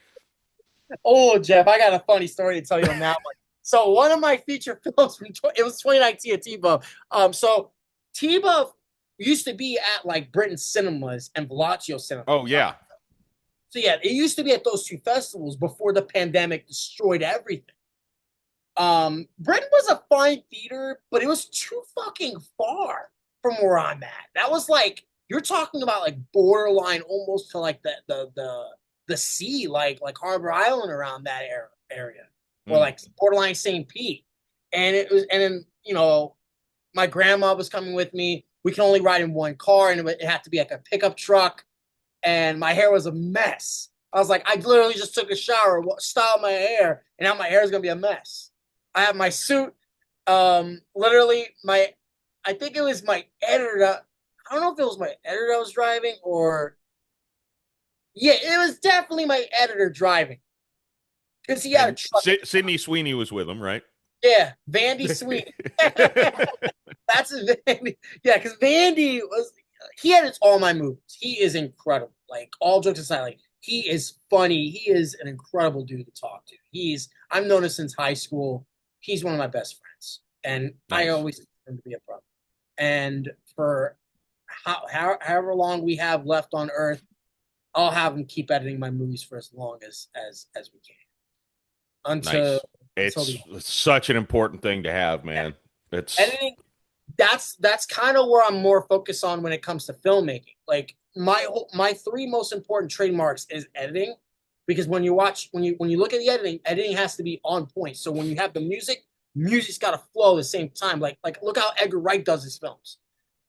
Oh, Jeff, I got a funny story to tell you on that one. So one of my feature films it was 2019 at T-Buff. So T-Buff used to be at like Britain Cinemas and Bellagio Cinema. Oh, yeah. So yeah, it used to be at those 2 festivals before the pandemic destroyed everything. Britain was a fine theater, but it was too fucking far from where I'm at. That was like you're talking about like borderline almost to like the sea, like Harbor Island around that area, or like borderline St. Pete. And then my grandma was coming with me. We can only ride in one car, and it had to be like a pickup truck. And my hair was a mess. I was like, I literally just took a shower, styled my hair, and now my hair is gonna be a mess. I have my suit. Literally, I think it was my editor. I don't know if it was my editor that was driving or. Yeah, it was definitely my editor driving. Because he had a truck. Sydney Sweeney was with him, right? Yeah, Vandy Sweet. That's Vandy. Yeah, because Vandy he edits all my movies. He is incredible. Like all jokes aside, like he is funny. He is an incredible dude to talk to. I've known him since high school. He's one of my best friends, and I Nice. always consider him to be a brother. And for however long we have left on Earth, I'll have him keep editing my movies for as long as we can Nice. until It's the such an important thing to have, man. It's editing. That's kind of where I'm more focused on when it comes to filmmaking. Like my three most important trademarks is editing, because when you look at the editing has to be on point. So when you have the music's got to flow at the same time. Like look how Edgar Wright does his films.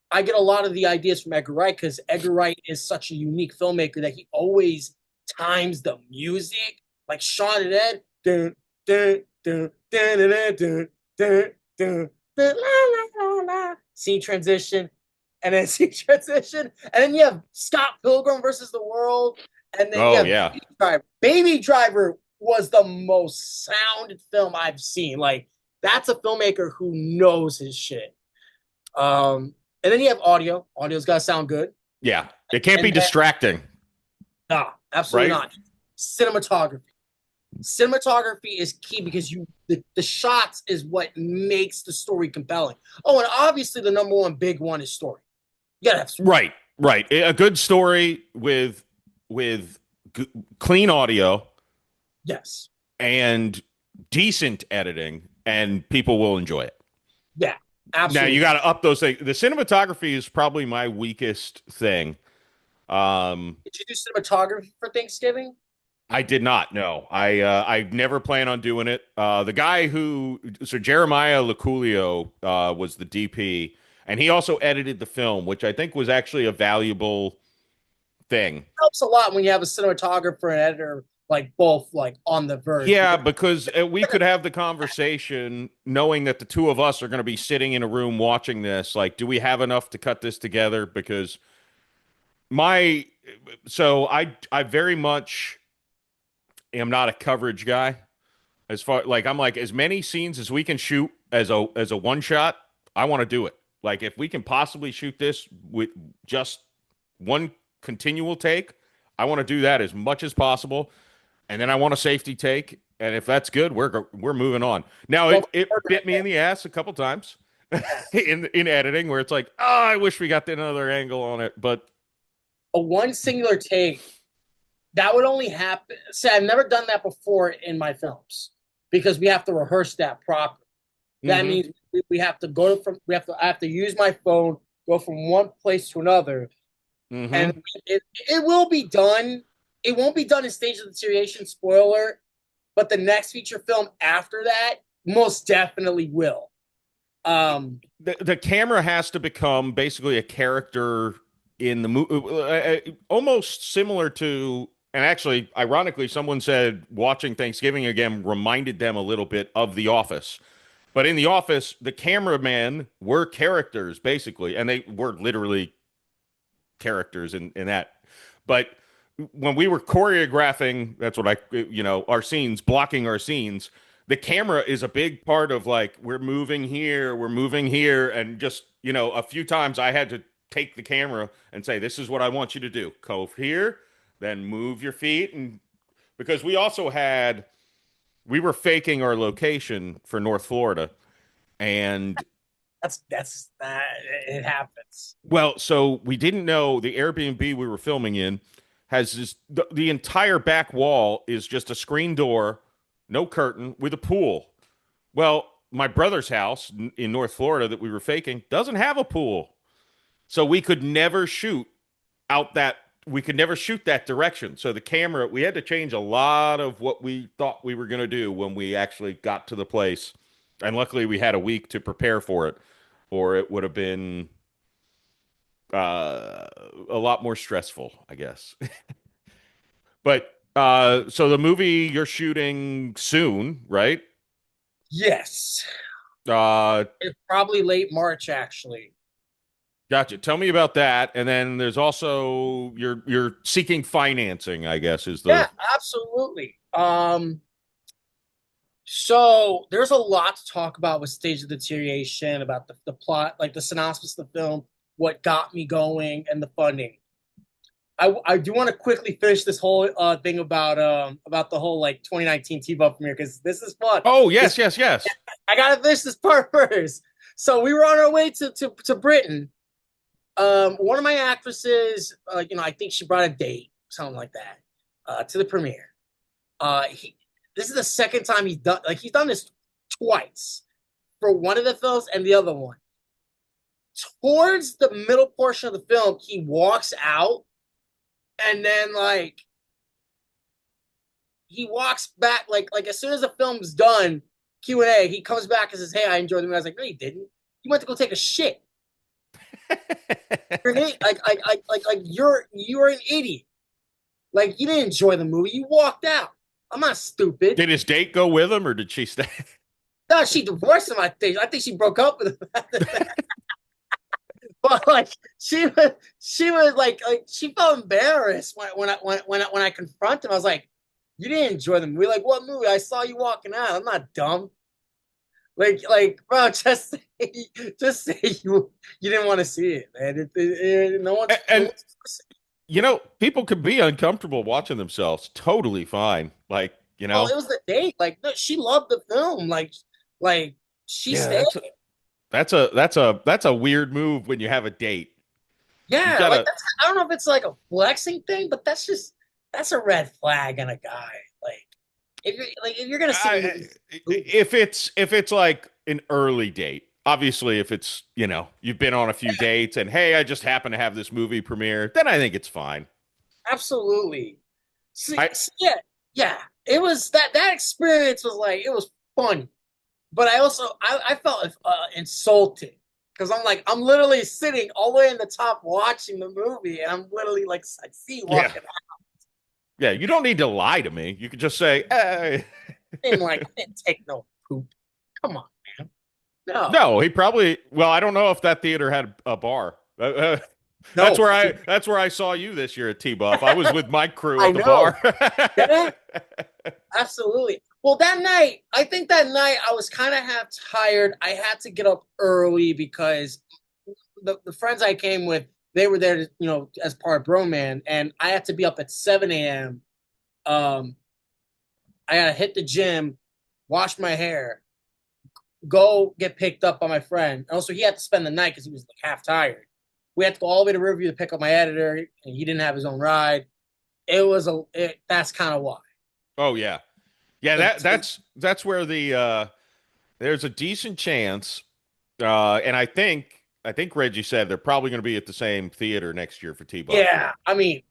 I get a lot of the ideas from Edgar Wright because Edgar Wright is such a unique filmmaker that he always times the music. Like Shaun and Ed, dun, dun, dun, dun, dun, dun, dun, dun, dun, la, la, la, la. Scene transition, and then scene transition, and then you have Scott Pilgrim versus the World, and then you have Baby Driver. Baby Driver was the most sounded film I've seen. Like that's a filmmaker who knows his shit. And then you have audio. Audio's got to sound good. Yeah. It can't be distracting. No, absolutely right? not. Cinematography. Cinematography is key because the shots is what makes the story compelling. Oh, and obviously the number one big one is story. You gotta have story. Right. A good story with clean audio. Yes. And decent editing, and people will enjoy it. Yeah. Absolutely. Now you got to up those things. The cinematography is probably my weakest thing. Did you do cinematography for Thanksgiving? I did not. No, I never plan on doing it. The guy so Jeremiah Laculio was the DP, and he also edited the film, which I think was actually a valuable thing. It helps a lot when you have a cinematographer and editor like both like on the verge. Yeah, because we could have the conversation knowing that the two of us are going to be sitting in a room watching this. Like, do we have enough to cut this together? Because I very much am not a coverage guy. As far like I'm like as many scenes as we can shoot as a one shot, I want to do it. Like if we can possibly shoot this with just one continual take, I want to do that as much as possible. And then I want a safety take, and if that's good, we're moving on. Now it bit me in the ass a couple times in editing, where it's like, oh, I wish we got another angle on it. But a one singular take that would only happen. See, I've never done that before in my films because we have to rehearse that properly. That means we have to I have to use my phone, go from one place to another, and it will be done. It won't be done in stage of deterioration, spoiler, but the next feature film after that most definitely will. The camera has to become basically a character in the movie, almost similar to, and actually, ironically, someone said watching Thanksgiving again reminded them a little bit of The Office. But in The Office, the cameramen were characters, basically, and they were literally characters in that. But when we were choreographing, that's what our scenes, blocking our scenes, the camera is a big part of like, we're moving here. And just, a few times I had to take the camera and say, this is what I want you to do. Go here, then move your feet. And because we were faking our location for North Florida. And that's it happens. Well, so we didn't know the Airbnb we were filming in has the entire back wall is just a screen door, no curtain, with a pool. Well, my brother's house in North Florida that we were faking doesn't have a pool. So we could never shoot that direction. So the camera, we had to change a lot of what we thought we were going to do when we actually got to the place. And luckily we had a week to prepare for it, or it would have been a lot more stressful, I guess. But so the movie you're shooting soon, right? Yes. It's probably late March, actually. Gotcha. Tell me about that. And then there's also you're seeking financing, I guess, is the absolutely. So there's a lot to talk about with stage of deterioration, about the plot, like the synopsis of the film, what got me going, and the funding. I do want to quickly finish this whole thing about the whole like 2019 T-Buff premiere because this is fun. Oh, This, yes. I gotta finish this part first. So we were on our way to Britain. One of my actresses, I think she brought a date, something like that, to the premiere. This is the second time he's done this twice for one of the films and the other one. Towards the middle portion of the film, he walks out and then he walks back like as soon as the film's done, Q&A, he comes back and says, "Hey, I enjoyed the movie." I was like, "No, you didn't. You went to go take a shit. You're an idiot. You're an idiot. Like you didn't enjoy the movie. You walked out. I'm not stupid." Did his date go with him, or did she stay? No, she divorced him. I think she broke up with him. But she was like she felt embarrassed when I confronted him. I was like, "You didn't enjoy the movie. Like what movie? I saw you walking out. I'm not dumb. Bro, just say you didn't want to see it, man. No one. And people could be uncomfortable watching themselves. Totally fine. Well, it was the date. Like, no, she loved the film. Like she Yeah, stayed. that's a weird move when you have a date. Yeah, gotta, I don't know if it's like a flexing thing, but that's a red flag in a guy. If you're gonna see if it's like an early date, obviously if it's you've been on a few dates and hey, I just happen to have this movie premiere, then I think it's fine. absolutely. Yeah. It was that experience was like it was funny, but I felt insulted because I'm literally sitting all the way in the top watching the movie, and I'm literally like I see walking Yeah, you don't need to lie to me. You could just say, "Hey." I didn't take no poop. Come on, man. No. No, he probably. Well, I don't know if that theater had a bar. No. That's where I saw you this year at T-Buff. I was with my crew I at the know. bar. Yeah, absolutely. Well, I think that night I was kind of half tired. I had to get up early because the friends I came with, they were there, as part of Broman, and I had to be up at 7 a.m. I had to hit the gym, wash my hair, go get picked up by my friend. And also, he had to spend the night because he was like half tired. We had to go all the way to Riverview to pick up my editor, and he didn't have his own ride. That's kind of why. Oh yeah, yeah. That's where there's a decent chance, and I think Reggie said they're probably going to be at the same theater next year for T-Buff. Yeah, I mean,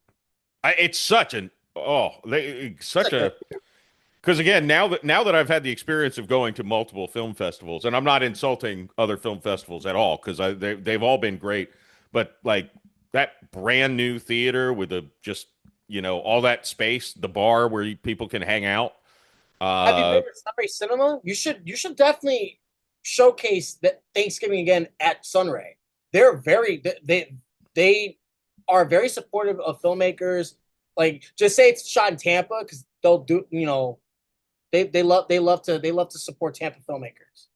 It's such an such a because again now that I've had the experience of going to multiple film festivals, and I'm not insulting other film festivals at all because they've all been great, but like that brand new theater with all that space, the bar where people can hang out. have you been to Sunray Cinema? You should definitely showcase that Thanksgiving again at Sunray. They are very supportive of filmmakers. Like, just say it's shot in Tampa because they'll do. They love to support Tampa filmmakers.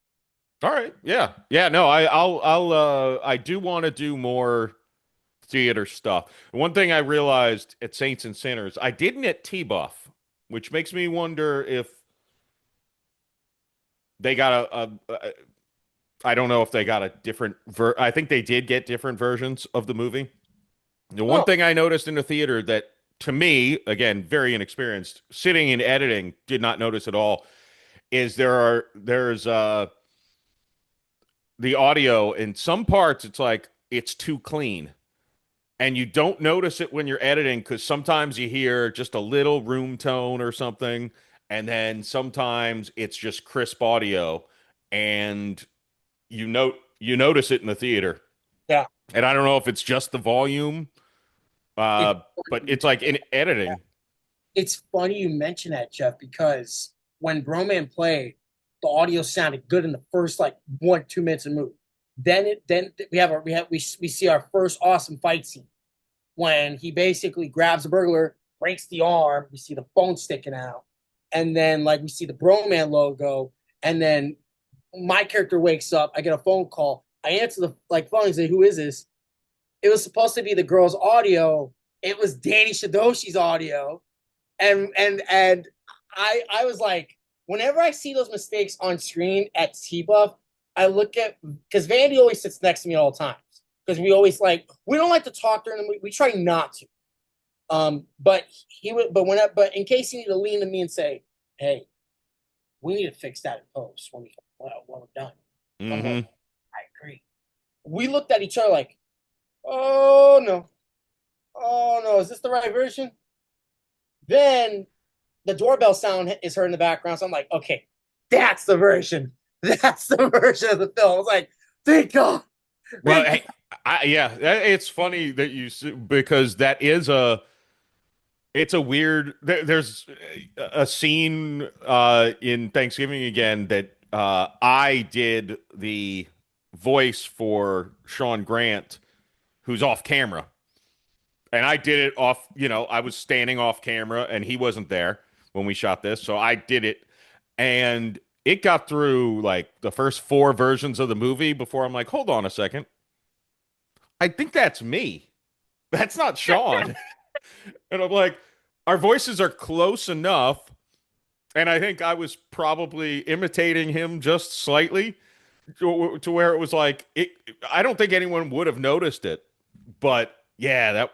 All right, yeah. No, I do want to do more theater stuff. One thing I realized at Saints and Sinners, I didn't at T-Buff, which makes me wonder if they got I don't know if they got a different I think they did get different versions of the movie. The one thing I noticed in the theater that to me, again, very inexperienced, sitting in editing, did not notice at all, is there's the audio in some parts it's like it's too clean. And you don't notice it when you're editing because sometimes you hear just a little room tone or something, and then sometimes it's just crisp audio, and you notice it in the theater. Yeah, And I don't know if it's just the volume, but it's like in editing. it's funny you mention that, Jeff, because when Broman played, the audio sounded good in the first 1-2 minutes of the movie. Then we see our first awesome fight scene when he basically grabs a burglar, breaks the arm. We see the bone sticking out, and then like we see the Broman logo, and then my character wakes up. I get a phone call. I answer the phone and say, "Who is this?" It was supposed to be the girl's audio. It was Danny Shidoshi's audio, and I was like, whenever I see those mistakes on screen at T-Buff, I look at, because Vandy always sits next to me all the time, because we always we don't like to talk during the movie. We try not to. But but in case you need to lean to me and say, "Hey, we need to fix that in post when we're done." Mm-hmm. I'm like, I agree. We looked at each other like, "Oh no, is this the right version?" Then the doorbell sound is heard in the background, so I'm like, "Okay, that's the version. That's the version of the film." I was like, "Thank God." Well, hey, yeah, it's funny that because that is it's a weird. There's a scene in Thanksgiving again that I did the voice for Sean Grant, who's off camera, and I did it off. I was standing off camera, and he wasn't there when we shot this, so I did it, and it got through like the first 4 versions of the movie before I'm like, hold on a second, I think that's me. That's not Sean. And I'm like, our voices are close enough. And I think I was probably imitating him just slightly to where it was like, I don't think anyone would have noticed it. But yeah,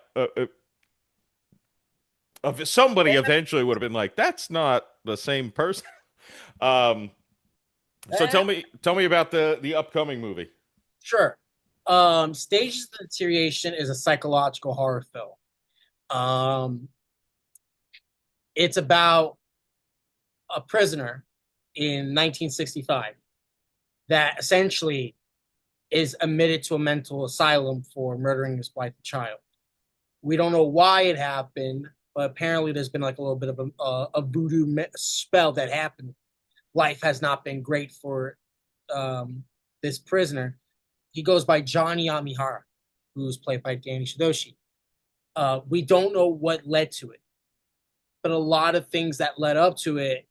somebody eventually would have been like, that's not the same person. Um, so tell me about the upcoming movie. Sure. Stages of Deterioration is a psychological horror film. It's about a prisoner in 1965 that essentially is admitted to a mental asylum for murdering his wife and child. We don't know why it happened, but apparently there's been like a little bit of a voodoo spell that happened. Life has not been great for this prisoner. He goes by Johnny Amihara, who's played by Danny Shidoshi. We don't know what led to it, but a lot of things that led up to it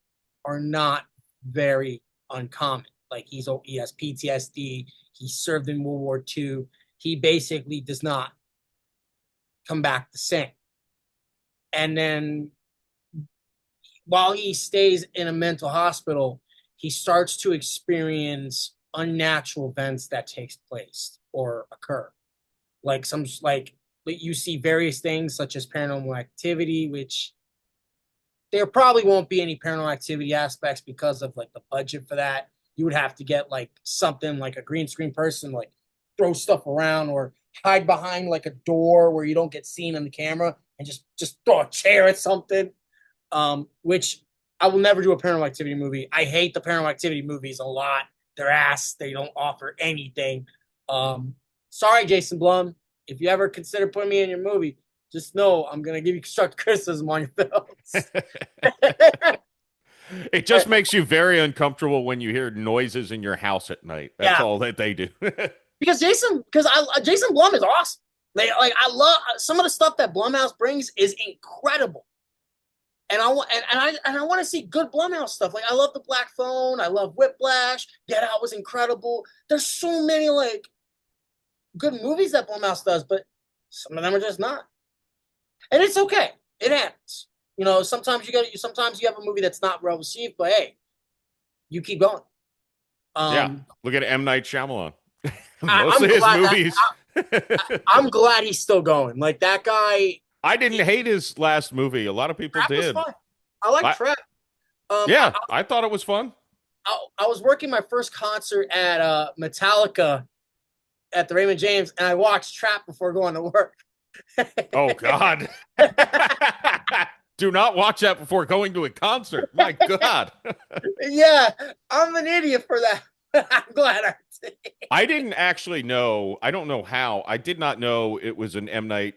are not very uncommon. Like he has PTSD. He served in World War II. He basically does not come back the same. And then while he stays in a mental hospital, he starts to experience unnatural events that takes place or occur. Like you see various things such as paranormal activity, which there probably won't be any paranormal activity aspects because of like the budget for that. You would have to get like something like a green screen person, like throw stuff around or hide behind like a door where you don't get seen on the camera and just throw a chair at something. Which I will never do a paranormal activity movie. I hate the paranormal activity movies a lot. They're ass. They don't offer anything. Sorry, Jason Blum. If you ever consider putting me in your movie, just know I'm going to give you constructive criticism on your films. It just makes you very uncomfortable when you hear noises in your house at night. That's all that they do. Because Jason Blum is awesome. I love some of the stuff that Blumhouse brings is incredible. And I want to see good Blumhouse stuff. Like I love The Black Phone. I love Whiplash. Get Out was incredible. There's so many like good movies that Blumhouse does, but some of them are just not. And it's okay. It happens. Sometimes you have a movie that's not well received, but hey, you keep going. Yeah, look at M. Night Shyamalan. Most of his movies. I'm glad he's still going. Like that guy. I didn't hate his last movie. A lot of people did. Was fun. I like Trap. I thought it was fun. I was working my first concert at Metallica at the Raymond James, and I watched Trap before going to work. Oh God. Do not watch that before going to a concert. My God. Yeah, I'm an idiot for that. I'm glad I did. I didn't actually know. I don't know how. I did not know it was an M. Night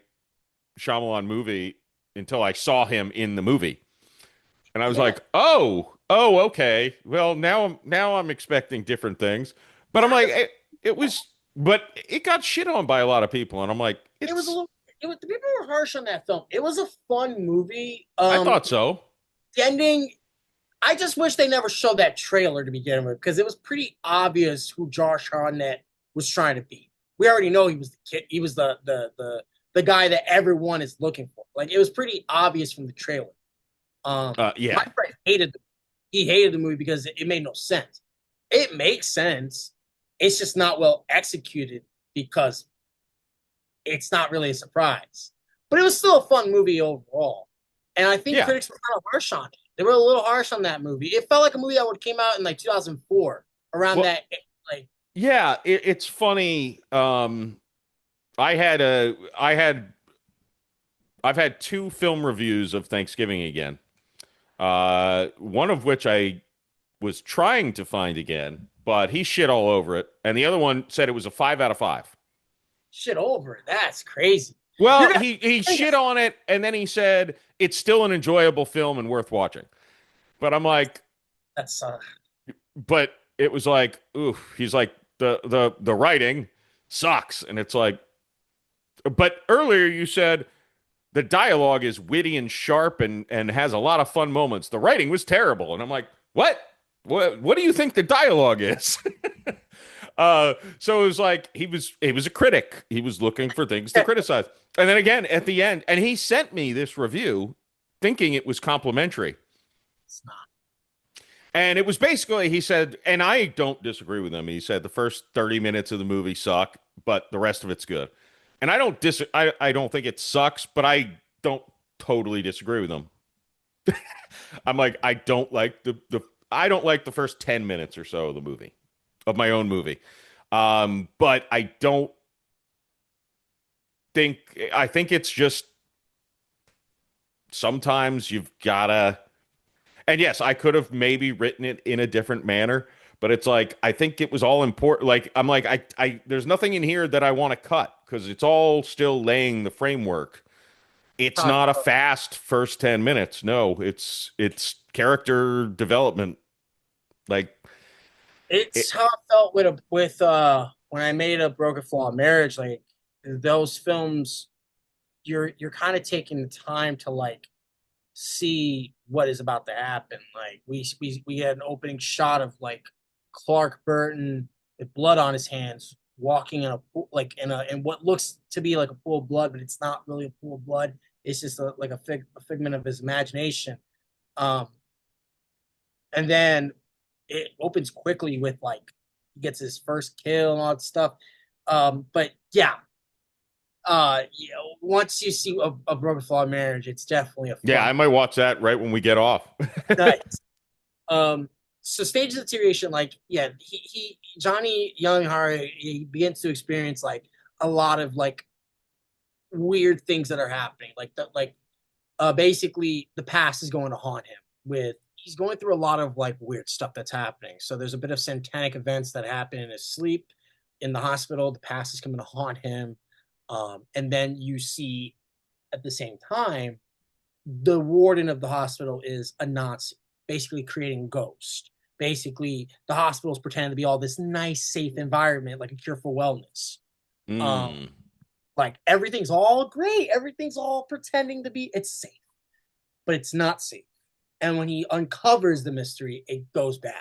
Shyamalan movie until I saw him in the movie. And I was like, oh, okay. Well, now I'm expecting different things. But I'm like, but it got shit on by a lot of people. And I'm like, the people were harsh on that film. It was a fun movie. I thought so. The ending, I just wish they never showed that trailer to begin with because it was pretty obvious who Josh Hartnett was trying to be. We already know he was the kid. He was the guy that everyone is looking for. Like it was pretty obvious from the trailer. Yeah. My friend hated the movie because it made no sense. It makes sense. It's just not well executed because it's not really a surprise. But it was still a fun movie overall. And I think critics were kind of harsh on it. They were a little harsh on that movie. It felt like a movie that would have came out in like 2004, around that. Like, yeah, it's funny. I've had two film reviews of Thanksgiving again. One of which I was trying to find again, but he shit all over it, and the other one said it was a 5 out of 5. Shit over it. That's crazy. Well, he shit on it, and then he said it's still an enjoyable film and worth watching. But I'm like, that's but it was like, ooh, he's like the writing sucks, and it's like, but earlier you said the dialogue is witty and sharp and has a lot of fun moments. The writing was terrible, and I'm like, what? What do you think the dialogue is? So it was like he was a critic. He was looking for things to criticize. And then again at the end, and he sent me this review thinking it was complimentary. It's not. And it was basically, he said, and I don't disagree with him. He said the first 30 minutes of the movie suck, but the rest of it's good. And I don't think it sucks, but I don't totally disagree with him. I'm like, I don't like the first 10 minutes or so of the movie, of my own movie. But I think it's just sometimes you've gotta, and yes, I could have maybe written it in a different manner, but it's like, I think it was all important. Like, I'm like, I there's nothing in here that I want to cut because it's all still laying the framework. It's not a fast first 10 minutes. No, it's character development. Like, it's how I felt with when I made a Broken Flawed Marriage. Like those films, you're kind of taking the time to like see what is about to happen. Like we had an opening shot of like Clark Burton with blood on his hands walking in a pool, like in what looks to be like a pool of blood, but it's not really a pool of blood. It's just like a figment of his imagination. Um, and then it opens quickly with like he gets his first kill and all that stuff. But yeah, once you see a Broken Flawed Marriage, it's definitely a fun. Yeah, I might watch that right when we get off. Nice. So stages of deterioration, like he Johnny Younghara, he begins to experience like a lot of like weird things that are happening, basically the past is going to haunt him. He's going through a lot of like weird stuff that's happening. So there's a bit of satanic events that happen in his sleep in the hospital. The past is coming to haunt him. And then you see at the same time, the warden of the hospital is a Nazi, basically creating a ghost. Basically, the hospital is pretending to be all this nice, safe environment, like a cure for wellness. Like everything's all great. Everything's all pretending to be, it's safe, but it's not safe. And when he uncovers the mystery, it goes bad.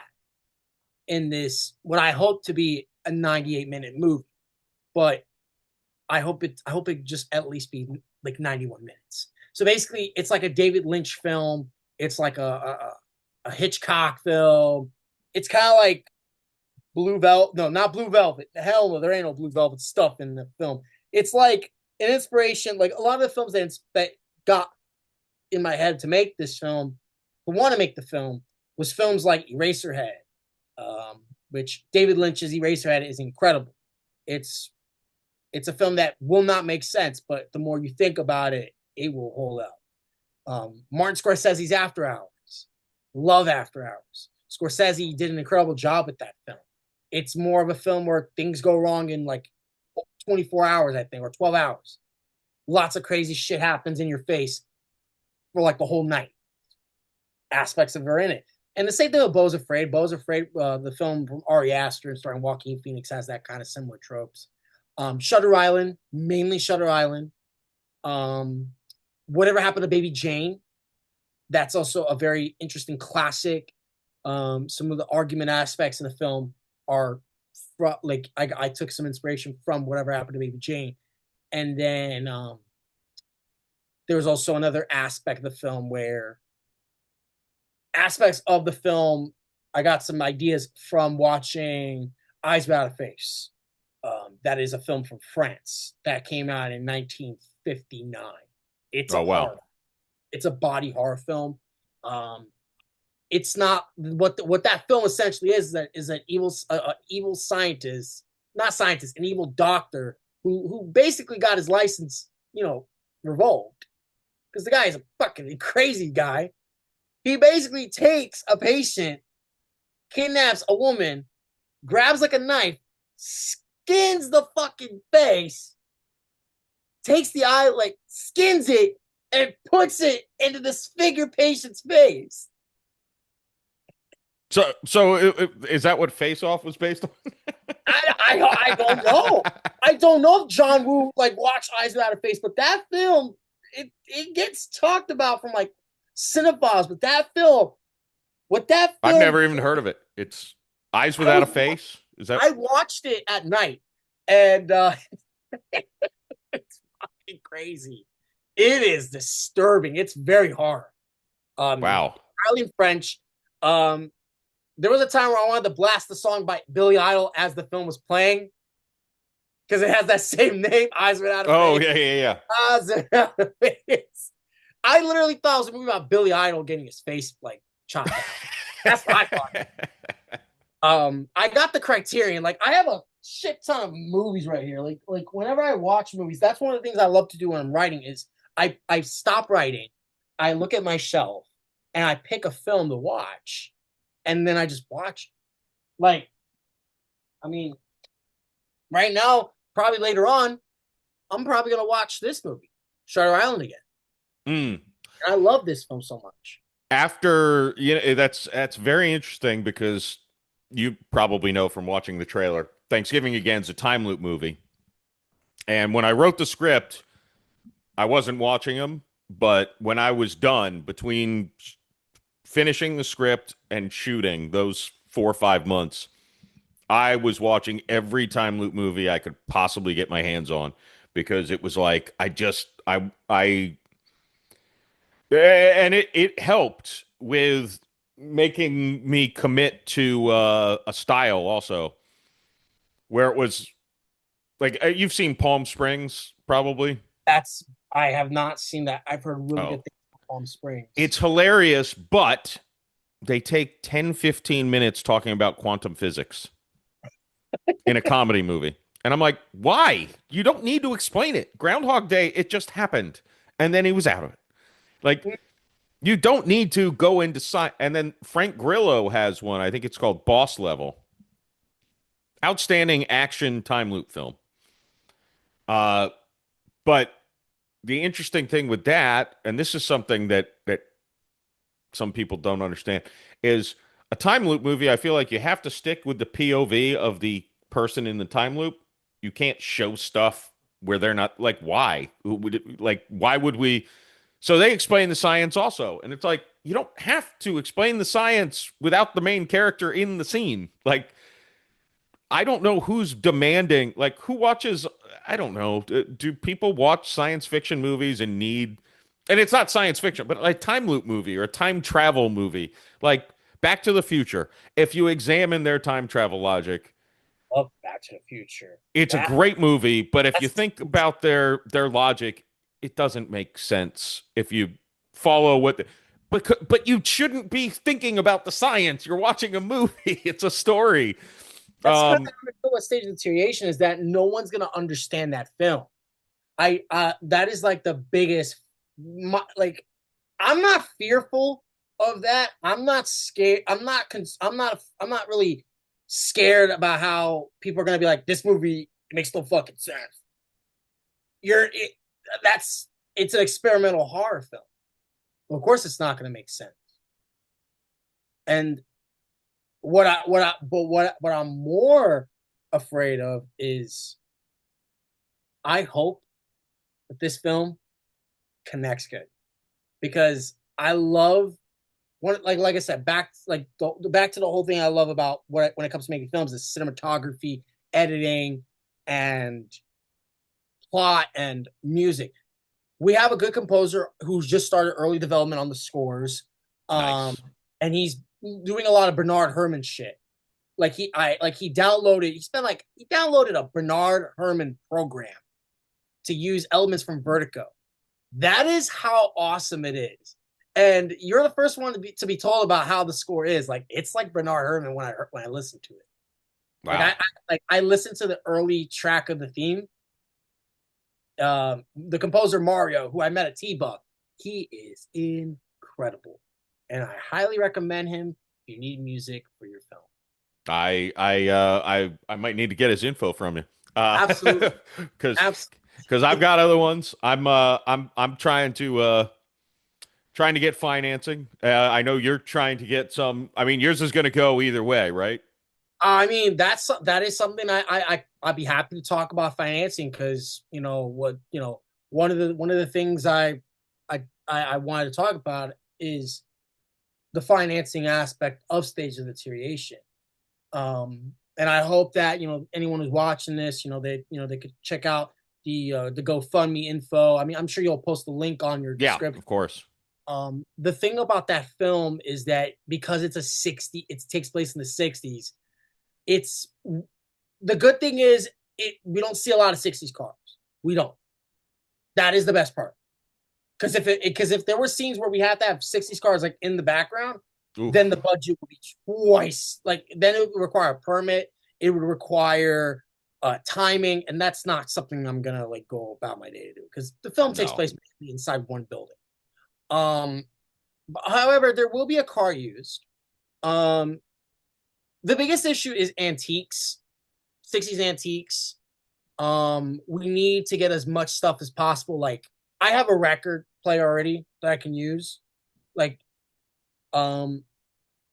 In this, what I hope to be a 98-minute movie, but I hope it just at least be like 91 minutes. So basically, it's like a David Lynch film. It's like a Hitchcock film. It's kind of like Blue Velvet. No, not Blue Velvet. Hell no, there ain't no Blue Velvet stuff in the film. It's like an inspiration. Like a lot of the films that got in my head to make this film, to want to make the film, was films like Eraserhead, which David Lynch's Eraserhead is incredible. It's a film that will not make sense, but the more you think about it, it will hold out. Martin Scorsese's After Hours. Love After Hours. Scorsese did an incredible job with that film. It's more of a film where things go wrong in like 24 hours, I think, or 12 hours. Lots of crazy shit happens in your face for like the whole night. Aspects of her in it. And the same thing with Beau's Afraid. Beau's Afraid, the film from Ari Aster and starring Joaquin Phoenix, has that kind of similar tropes. Shutter Island, mainly Shutter Island. Whatever Happened to Baby Jane. that's also a very interesting classic. Some of the argument aspects in the film are like I took some inspiration from Whatever Happened to Baby Jane, and then there was also another aspect of the film where aspects of the film I got some ideas from watching Eyes Without a Face. That is a film from France that came out in 1959. It's a horror. It's a body horror film. It's not what that film essentially is an evil scientist, not scientist, an evil doctor who basically got his license, revoked because the guy is a fucking crazy guy. He basically takes a patient, kidnaps a woman, grabs like a knife, skins the fucking face, takes the eye, like skins it, and puts it into this figure patient's face. So is that what Face Off was based on? I don't know. I don't know if John Woo watched Eyes Without a Face, but that film it gets talked about from cinephiles. But that film, I've never even heard of it. It's Eyes Without a Face. Is that? I watched it at night, and it's fucking crazy. It is disturbing. It's very hard. Wow. Italian French. There was a time where I wanted to blast the song by Billy Idol as the film was playing because it has that same name, Eyes Without a Face. Oh, yeah. Eyes Without a Face. I literally thought it was a movie about Billy Idol getting his face chopped out. That's what I thought. I got the Criterion. I have a shit ton of movies right here. Like whenever I watch movies, that's one of the things I love to do when I'm writing is I stop writing, I look at my shelf, and I pick a film to watch. And then I just watch. Right now, probably later on, I'm probably going to watch this movie, Shutter Island again. I love this film so much. After, that's very interesting because you probably know from watching the trailer, Thanksgiving Again is a time loop movie. And when I wrote the script, I wasn't watching them, but when I was done between finishing the script and shooting those 4 or 5 months, I was watching every time loop movie I could possibly get my hands on because it was like and it helped with making me commit to a style also where it was like you've seen Palm Springs probably. I have not seen that. I've heard really good things about Palm Springs. It's hilarious, but they take 10, 15 minutes talking about quantum physics in a comedy movie. And I'm like, why? You don't need to explain it. Groundhog Day, it just happened. And then he was out of it. You don't need to go into science. And then Frank Grillo has one. I think it's called Boss Level. Outstanding action time loop film. But the interesting thing with that, and this is something that some people don't understand, is a time loop movie. I feel like you have to stick with the POV of the person in the time loop. You can't show stuff where they're not why? Why would we? So they explain the science also. And it's like, you don't have to explain the science without the main character in the scene. I don't know who's demanding, who watches, I don't know. Do people watch science fiction movies and need, and it's not science fiction, but a time loop movie or a time travel movie, like Back to the Future. If you examine their time travel logic, love Back to the Future. It's a great movie, but if you think about their logic, it doesn't make sense if you follow but you shouldn't be thinking about the science. You're watching a movie. It's a story. That's what stage of deterioration is that no one's gonna understand that film. That is the biggest. I'm not fearful of that. I'm not scared. I'm not really scared about how people are gonna be like, this movie makes no fucking sense. It's an experimental horror film. Of course, it's not gonna make sense. And what I'm more afraid of is I hope that this film connects good, because I love like I said, back back to the whole thing I love about when it comes to making films is cinematography, editing, and plot and music. We have a good composer who's just started early development on the scores. Nice. And he's doing a lot of Bernard Herrmann shit. He downloaded a Bernard Herrmann program to use elements from Vertigo. That is how awesome it is. And you're the first one to be told about how the score is. Like, it's like Bernard Herrmann when I listen to it. Wow. I listened to the early track of the theme. The composer Mario, who I met at T-Buck, he is incredible, and I highly recommend him if you need music for your film. I might need to get his info from you. Absolutely, because absolutely. I've got other ones. I'm trying to get financing. I know you're trying to get some. I mean, yours is going to go either way, right? I mean, that is something I'd be happy to talk about financing, because one of the things I wanted to talk about is the financing aspect of stage of deterioration. And I hope that anyone who's watching this, they could check out the GoFundMe info. I mean, I'm sure you'll post the link on your description. Yeah, of course. The thing about that film is that because it takes place in the 60s. It's the good thing is we don't see a lot of 60s cars. We don't. That is the best part. Because if there were scenes where we had to have 60s cars like in the background, Oof. then the budget would be twice. Like, then it would require a permit. It would require timing, and that's not something I'm gonna go about my day to do, because the film takes place inside one building. However, there will be a car used. The biggest issue is antiques, 60s antiques. We need to get as much stuff as possible. Like, I have a record player already that I can use.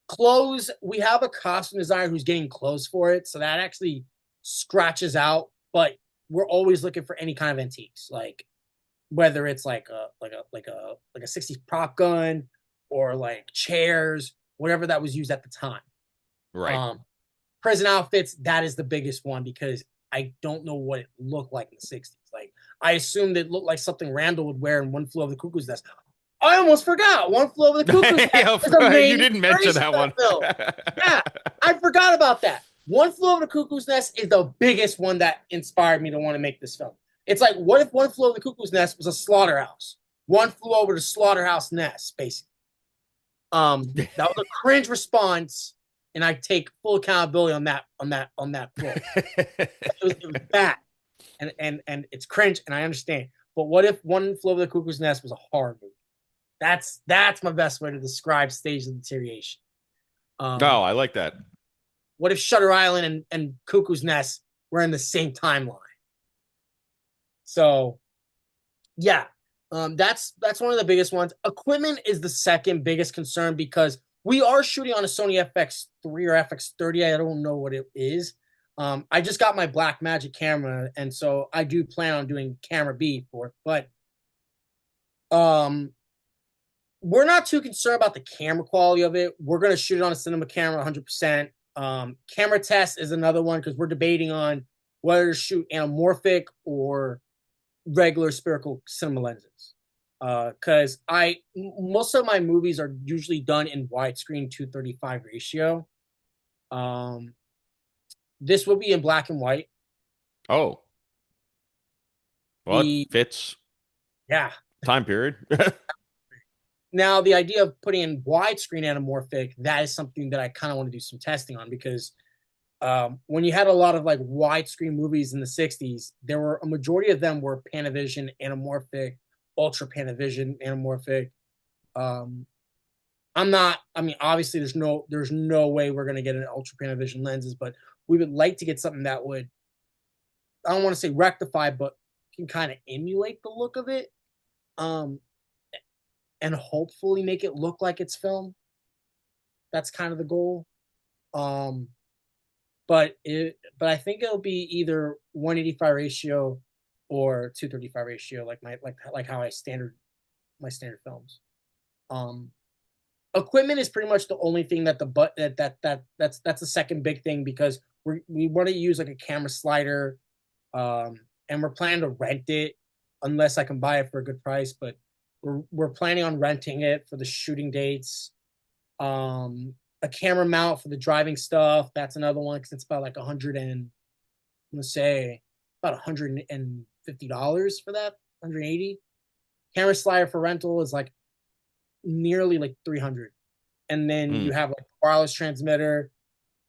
Clothes, we have a costume designer who's getting clothes for it, so that actually scratches out. But we're always looking for any kind of antiques, like whether it's like a 60s prop gun or like chairs, whatever that was used at the time. Right. Prison outfits, that is the biggest one, because I don't know what it looked like in the 60s. Like, I assumed it looked like something Randall would wear in One Flew Over the Cuckoo's Nest. I almost forgot. One Flew Over the Cuckoo's Nest is a main You didn't mention that one. Yeah, I forgot about that. One Flew Over the Cuckoo's Nest is the biggest one that inspired me to want to make this film. It's like, what if One Flew Over the Cuckoo's Nest was a slaughterhouse? One flew over the slaughterhouse nest, basically. That was a cringe response, and I take full accountability on that role. It was bad, and it's cringe, and I understand. But what if One Flew Over the Cuckoo's Nest was a horror movie? That's my best way to describe stage of deterioration. No, I like that. What if Shutter Island and Cuckoo's Nest were in the same timeline? So, yeah, that's one of the biggest ones. Equipment is the second biggest concern, because we are shooting on a Sony FX3 or FX30. I don't know what it is. I just got my Blackmagic camera, and so I do plan on doing camera B for it. But we're not too concerned about the camera quality of it. We're going to shoot it on a cinema camera 100%. Camera test is another one, because we're debating on whether to shoot anamorphic or regular spherical cinema lenses. Because most of my movies are usually done in widescreen 2:35 ratio. This will be in black and white. Oh, well, it fits. Yeah. Time period. Now, the idea of putting in widescreen anamorphic, that is something that I kind of want to do some testing on, because when you had a lot of like widescreen movies in the 60s, there were a majority of them were Panavision anamorphic, ultra Panavision anamorphic. Obviously there's no way we're going to get an ultra Panavision lenses, but we would like to get something that would, I don't want to say rectify, but can kind of emulate the look of it. And hopefully make it look like it's film. That's kind of the goal. But I think it'll be either 185 ratio or 235 ratio, like how my standard films. Equipment is pretty much the only thing that that's the second big thing, because we want to use like a camera slider, and we're planning to rent it unless I can buy it for a good price. But we're planning on renting it for the shooting dates. A camera mount for the driving stuff. That's another one, because it's about like I'm gonna say about $150 for that, 180. Camera slider for rental is like nearly like 300, and then you have like wireless transmitter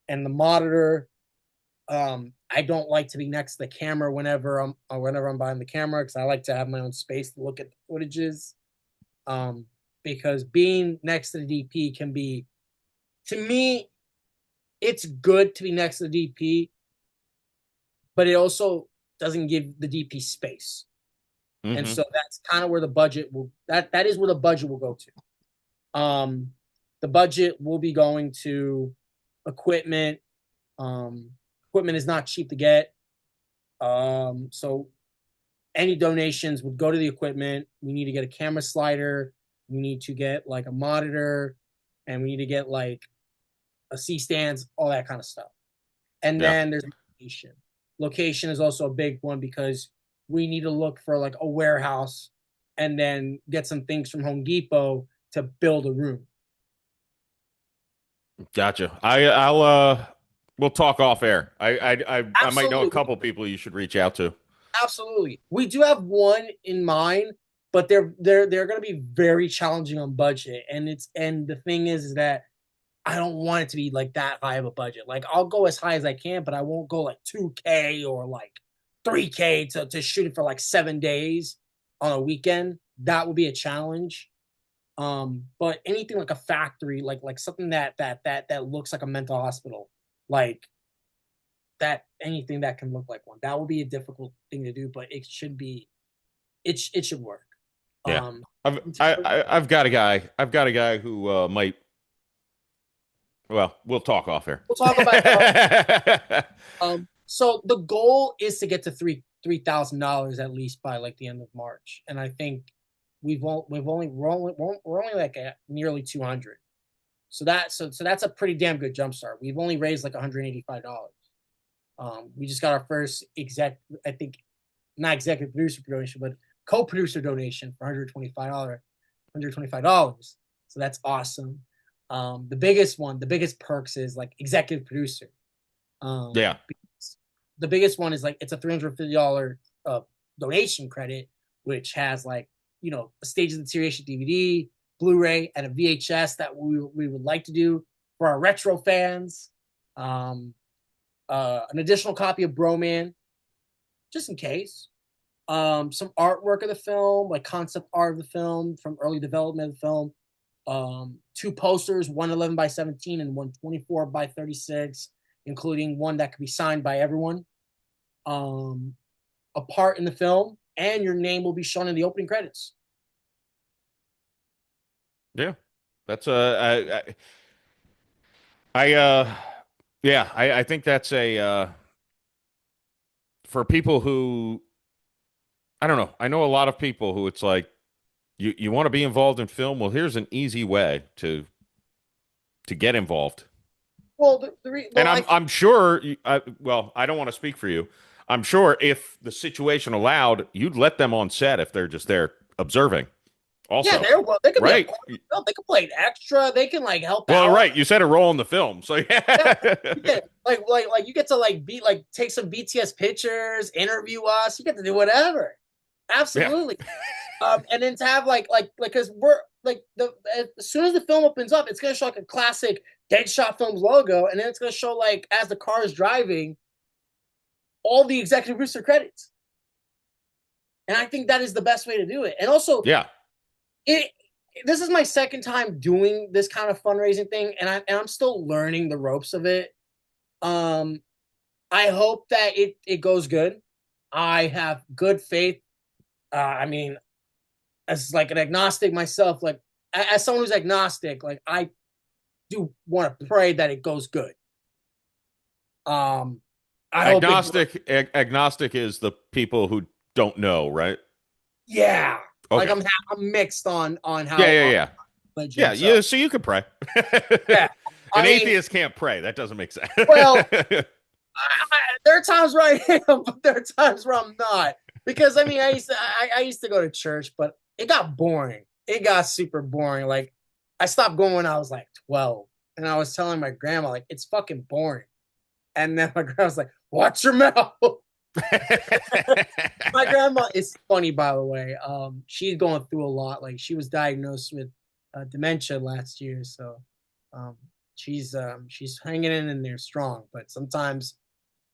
and the monitor. I don't like to be next to the camera whenever I'm buying the camera, because I like to have my own space to look at the footages. Because being next to the DP can be, to me, it's good to be next to the DP, but it also doesn't give the DP space. And so that's kind of where the budget will, that is where the budget will go to. The budget will be going to equipment. Equipment is not cheap to get. So any donations would go to the equipment. We need to get a camera slider. We need to get like a monitor, and we need to get like a C-stands, all that kind of stuff. And then there's location. Location is also a big one, because we need to look for like a warehouse and then get some things from Home Depot to build a room. Gotcha. We'll talk off air. I might know a couple people you should reach out to. Absolutely. We do have one in mind, but they're going to be very challenging on budget. And the thing is that I don't want it to be like that high of a budget. Like, I'll go as high as I can, but I won't go like 2K or like 3K to shoot it for like 7 days on a weekend. That would be a challenge. But anything like a factory, like something that looks like a mental hospital, like that, anything that can look like one, that would be a difficult thing to do, but it should work. Yeah. I've got a guy who might. Well, we'll talk off here. We'll talk about that. So the goal is to get to $3,000 at least by like the end of March, and I think we're only like at nearly 200. So that's a pretty damn good jump start. We've only raised like $185. We just got our first not executive producer donation, but co-producer donation for $125. So that's awesome. The biggest perks is like executive producer. The biggest one is like, it's a $350 donation credit, which has like, a stage of deterioration DVD, Blu-ray, and a VHS that we would like to do for our retro fans. An additional copy of Broman, just in case. Some artwork of the film, like concept art of the film from early development of the film. 2 posters, one 11 by 17 and one 24 by 36, including one that could be signed by everyone. A part in the film, and your name will be shown in the opening credits. Yeah, that's I think that's for people who, I don't know. I know a lot of people who it's like, you want to be involved in film. Well, here's an easy way to get involved. Well, I'm sure. I don't want to speak for you. I'm sure if the situation allowed, you'd let them on set if they're just there observing. Also, yeah, they can right. They can play an extra. They can like help. Well, out. Right. You said a role in the film, so yeah. Like you get to like take some BTS pictures, interview us. You get to do whatever. Absolutely. Yeah. And then to have like because we're like as soon as the film opens up, it's gonna show like a classic Deadshot Films logo, and then it's gonna show like as the car is driving, all the executive producer credits. And I think that is the best way to do it. And also, this is my second time doing this kind of fundraising thing, and I'm still learning the ropes of it. I hope that it goes good. I have good faith. I mean, as like an agnostic myself, like as someone who's agnostic, like I do want to pray that it goes good. Agnostic is the people who don't know, right? Yeah. Okay. Like I'm mixed on how. Yeah. Yeah, jokes yeah. up. So you could pray. Yeah, An I mean, atheist can't pray. That doesn't make sense. well, there are times where I am, but there are times where I'm not. Because I mean, I used to go to church, but it got boring. It got super boring. Like I stopped going when I was like 12, and I was telling my grandma like it's fucking boring. And then my grandma was like, "Watch your mouth." My grandma is funny, by the way. She's going through a lot. Like she was diagnosed with dementia last year, so um, she's hanging in there strong. But sometimes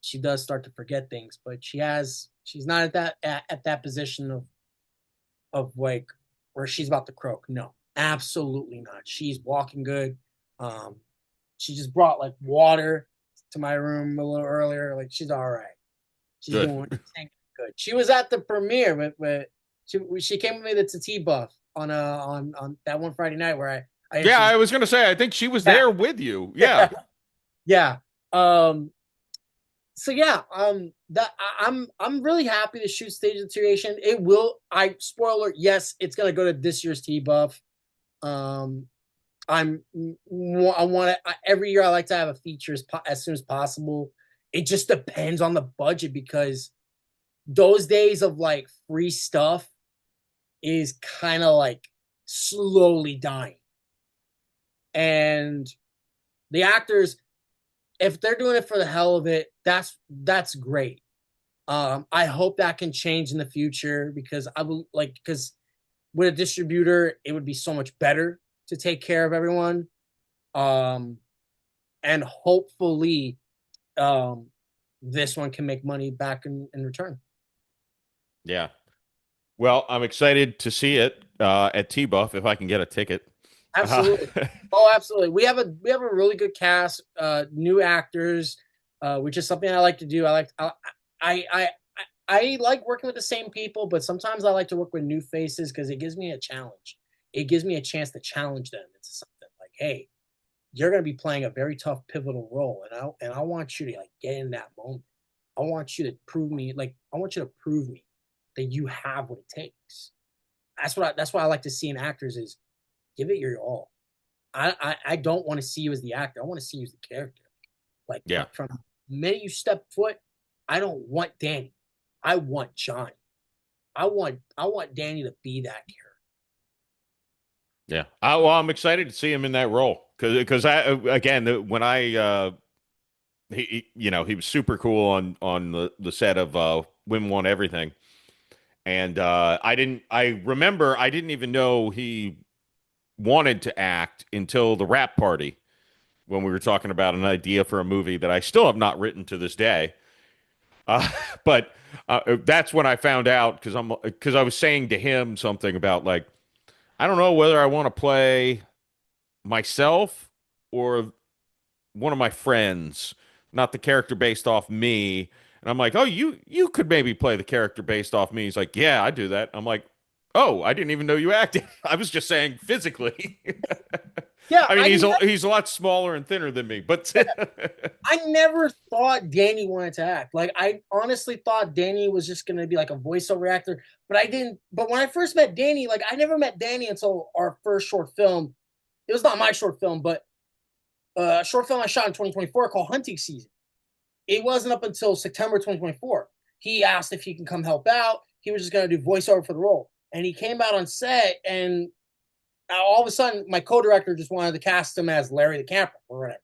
she does start to forget things. But she's not at that position of like where she's about to croak. No, absolutely not. She's walking good. Um, she just brought like water to my room a little earlier. Like she's all right. She's Good. doing good. She was at the premiere with she came with me to T-Buff on that one Friday night where I Yeah, I was gonna say. I think she was there with you. Yeah. yeah. So yeah, I'm really happy to shoot Stage of Deterioration. It will. Spoiler. Yes, it's gonna go to this year's T-Buff. I want it every year. I like to have a feature as soon as possible. It just depends on the budget because those days of like free stuff is kind of like slowly dying. And the actors, if they're doing it for the hell of it, that's great. I hope that can change in the future because because with a distributor, it would be so much better to take care of everyone. And hopefully this one can make money back in return. Yeah. Well, I'm excited to see it at T-Buff if I can get a ticket. Absolutely. Oh, absolutely. We have a really good cast, new actors, which is something I like to do. I like working with the same people, but sometimes I like to work with new faces because it gives me a challenge. It gives me a chance to challenge them into something like, hey, you're going to be playing a very tough, pivotal role, and I want you to like get in that moment. I want you to prove me, I want you to prove me that you have what it takes. That's what I like to see in actors is give it your all. I don't want to see you as the actor. I want to see you as the character. Yeah. From the minute you step foot, I don't want Danny. I want Johnny. I want Danny to be that character. Yeah. Well, I'm excited to see him in that role because when I he was super cool on the set of Women Want Everything, and I remember I didn't even know he wanted to act until the rap party when we were talking about an idea for a movie that I still have not written to this day. Uh, but that's when I found out because I was saying to him something about like I don't know whether I want to play myself or one of my friends, not the character based off me. And I'm like, oh, you could maybe play the character based off me. He's like, yeah, I do that. I'm like, oh, I didn't even know you acted. I was just saying physically. Yeah, I mean, he's a lot smaller and thinner than me, but I never thought Danny wanted to act. Like I honestly thought Danny was just gonna be like a voiceover actor, but I didn't. But when I first met Danny, like I never met Danny until our first short film. It was not my short film, but a short film I shot in 2024 called Hunting Season. It wasn't up until September 2024. He asked if he can come help out. He was just gonna do voiceover for the role, and he came out on set and all of a sudden, my co-director just wanted to cast him as Larry the Camper or whatever,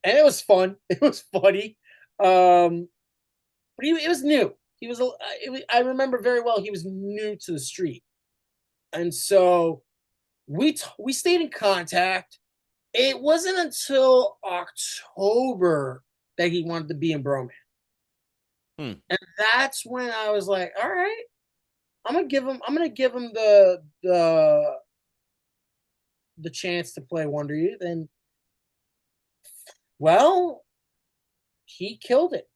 and it was fun. It was funny, but it was new. He was. I remember very well. He was new to the street, and so we stayed in contact. It wasn't until October that he wanted to be in Broman, and that's when I was like, all right, I'm gonna give him the chance to play Wonder Youth, and well, he killed it.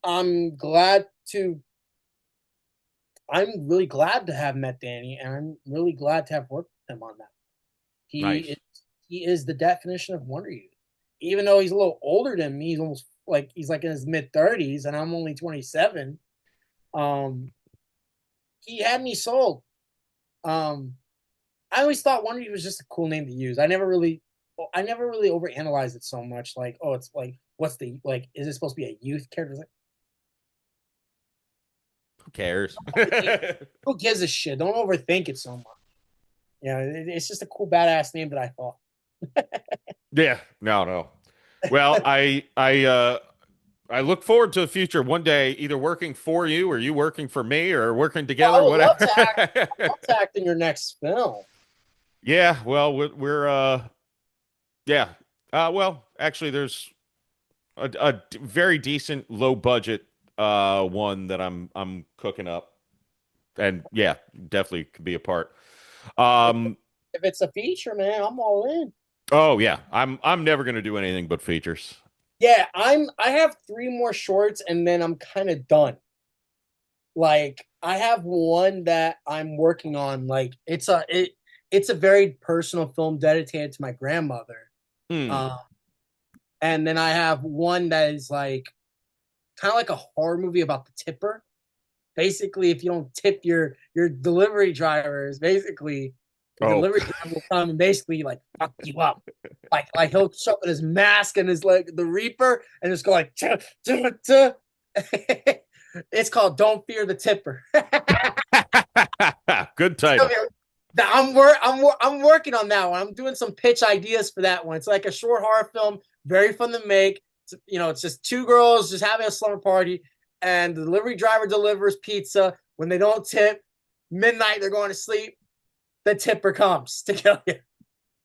I'm really glad to have met Danny, and I'm really glad to have worked with him on that. nice. He is the definition of Wonder Youth. Even though he's a little older than me, he's like in his mid-30s, and I'm only 27. He had me sold. I always thought Wonder Years was just a cool name to use. I never really overanalyzed it so much. Like, oh, it's like, what's the like? Is it supposed to be a youth character? Like, Who cares? who gives a shit? Don't overthink it so much. Yeah, it's just a cool badass name that I thought. Yeah, no. Well, I look forward to the future. One day, either working for you or you working for me or working together. I would love Whatever. to act in your next film. Yeah. Well, we're yeah. Well, actually, there's a very decent low budget one that I'm cooking up, and yeah, definitely could be a part. Um. If it's a feature, man, I'm all in. Oh yeah. I'm never gonna do anything but features. Yeah, I have 3 more shorts and then I'm kind of done. Like I have one that I'm working on. Like it's a very personal film dedicated to my grandmother. Hmm. And then I have one that is like kind of like a horror movie about the tipper. Basically, if you don't tip your delivery drivers, basically the Oh. delivery driver will come and basically like fuck you up. Like he'll show up with his mask and his like the Reaper and just go like tuh, tuh, tuh. It's called Don't Fear the Tipper. Good title. I'm working on that one. I'm doing some pitch ideas for that one. It's like a short horror film, very fun to make. It's just 2 girls just having a slumber party, and the delivery driver delivers pizza. When they don't tip, midnight they're going to sleep. The tipper comes to kill you.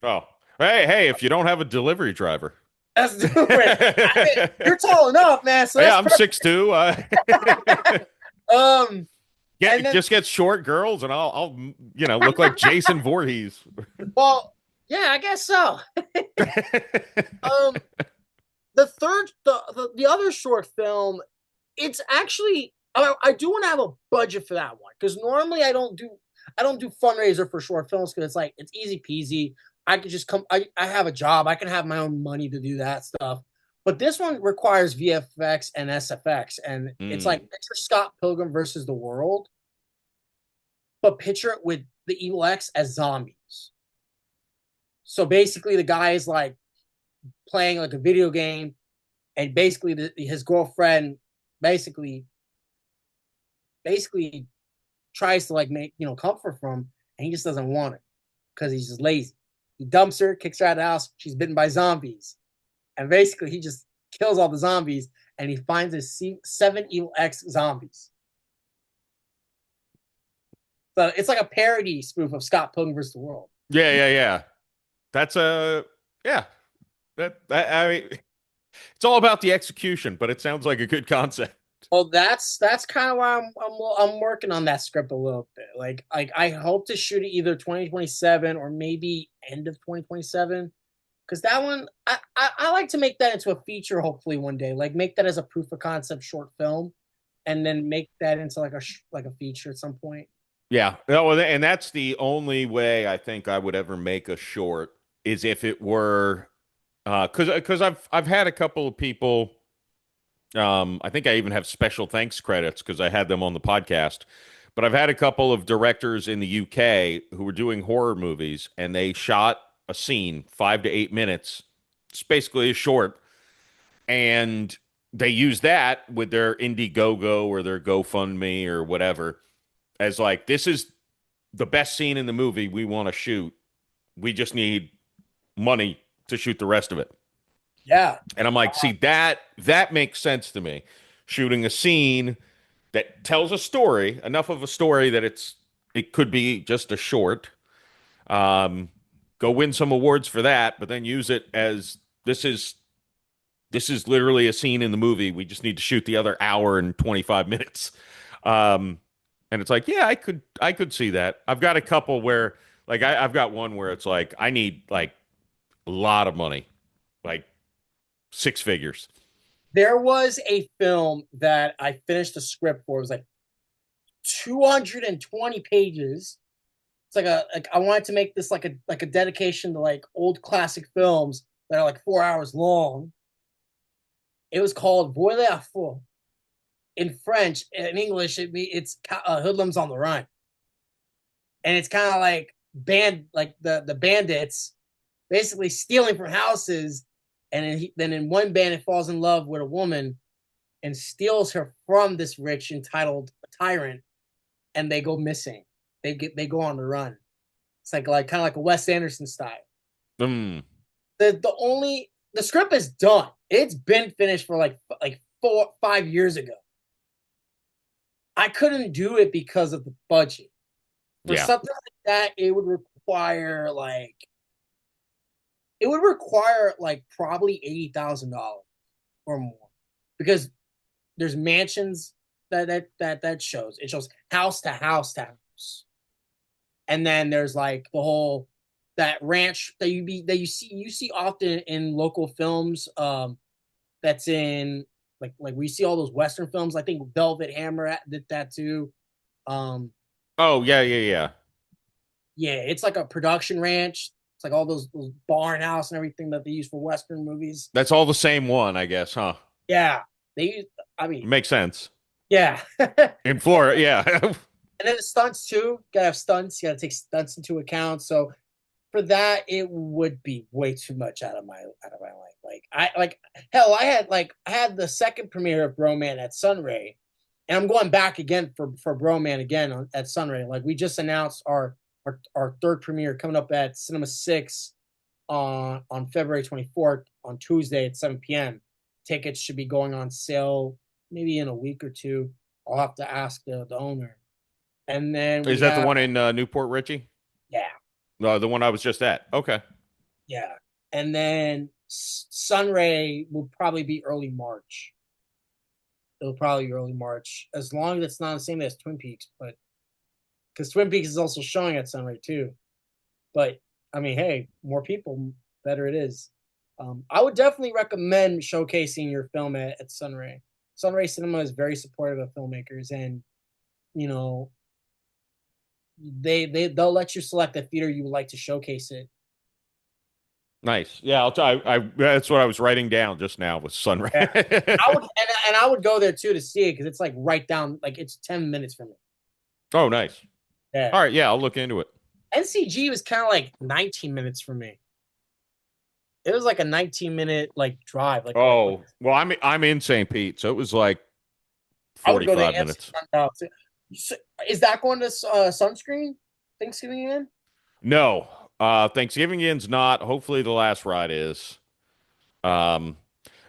Oh, hey! If you don't have a delivery driver, Let's do it. You're tall enough, man. So yeah, I'm 6'2". Just get short girls, and I'll look like Jason Voorhees. Well, yeah, I guess so. The other short film, it's actually I do want to have a budget for that one because normally I don't do fundraiser for short films because it's easy peasy. I could just come. I have a job. I can have my own money to do that stuff. But this one requires VFX and SFX, and it's like picture Scott Pilgrim versus the World, but picture it with the Evil X as zombies. So basically, the guy is like playing like a video game, and basically his girlfriend basically tries to like make comfort from him, and he just doesn't want it because he's just lazy. He dumps her, kicks her out of the house. She's bitten by zombies, and basically he just kills all the zombies, and he finds his 7 Evil X zombies. So it's like a parody spoof of Scott Pilgrim vs. the World. Yeah. That's yeah. That I mean, it's all about the execution, but it sounds like a good concept. Well, that's kind of why I'm working on that script a little bit. Like I hope to shoot it either 2027 or maybe end of 2027. Because that one, I like to make that into a feature hopefully one day. Like make that as a proof of concept short film, and then make that into like a feature at some point. Yeah, no, and that's the only way I think I would ever make a short is if it were, because I've had a couple of people. I think I even have special thanks credits because I had them on the podcast. But I've had a couple of directors in the UK who were doing horror movies, and they shot a scene 5 to 8 minutes. It's basically a short, and they use that with their Indiegogo or their GoFundMe or whatever as like, this is the best scene in the movie we want to shoot. We just need money to shoot the rest of it. Yeah. And I'm like, see, that makes sense to me. Shooting a scene that tells a story, enough of a story that it could be just a short. Go win some awards for that, but then use it as this is literally a scene in the movie. We just need to shoot the other hour and 25 minutes. And it's like, yeah, I could see that. I've got a couple where like I've got one where it's like I need like a lot of money, like 6 figures. There was a film that I finished the script for. It was like 220 pages. It's like I wanted to make this like a dedication to like old classic films that are like 4 hours long. It was called Voile à Feu. In French, in English, it's Hoodlums on the Run. And it's kind of like the bandits basically stealing from houses, and then in one bandit falls in love with a woman and steals her from this rich entitled tyrant, and they go missing. They go on the run. It's like kind of like a Wes Anderson style. Mm. The script is done. It's been finished for like 5 years ago. I couldn't do it because of the budget. For something like that, it would require probably $80,000 or more, because there's mansions that shows. It shows house to house to house, and then there's like the whole that ranch that you see often in local films. That's in like we see all those Western films. I think Velvet Hammer did that too. Oh yeah. Yeah, it's like a production ranch. It's like all those barn house and everything that they use for Western movies. That's all the same one, I guess, huh? Yeah, they use. I mean, makes sense. Yeah. In Florida, yeah. And then the stunts too. Gotta have stunts. You gotta take stunts into account. So for that, it would be way too much out of my life. I had the second premiere of Broman at Sunray, and I'm going back again for Broman again at Sunray. Like, we just announced our third premiere coming up at Cinema 6 on February 24th on Tuesday at 7 p.m. Tickets should be going on sale maybe in a week or two. I'll have to ask the owner. And then is that the one in Newport Richie? Yeah. No, the one I was just at. Okay. Yeah. And then Sunray will probably be early March. It'll probably be early March, as long as it's not the same as Twin Peaks, but because Twin Peaks is also showing at Sunray too. But I mean, hey, more people, better it is. I would definitely recommend showcasing your film at Sunray. Sunray Cinema is very supportive of filmmakers, and they'll let you select the theater you would like to showcase it. Nice. Yeah, that's what I was writing down just now with Sunray. Yeah. I would go there too to see it, because it's like right down, like it's 10 minutes from me. Oh, nice. Yeah. All right. Yeah, I'll look into it. NCG was kind of like 19 minutes from me. It was like a 19-minute drive. Well, I'm in St. Pete, so it was like 45 minutes. Is that going to Sunscreen Thanksgiving Inn? No, Thanksgiving Inn's not. Hopefully, the last ride is.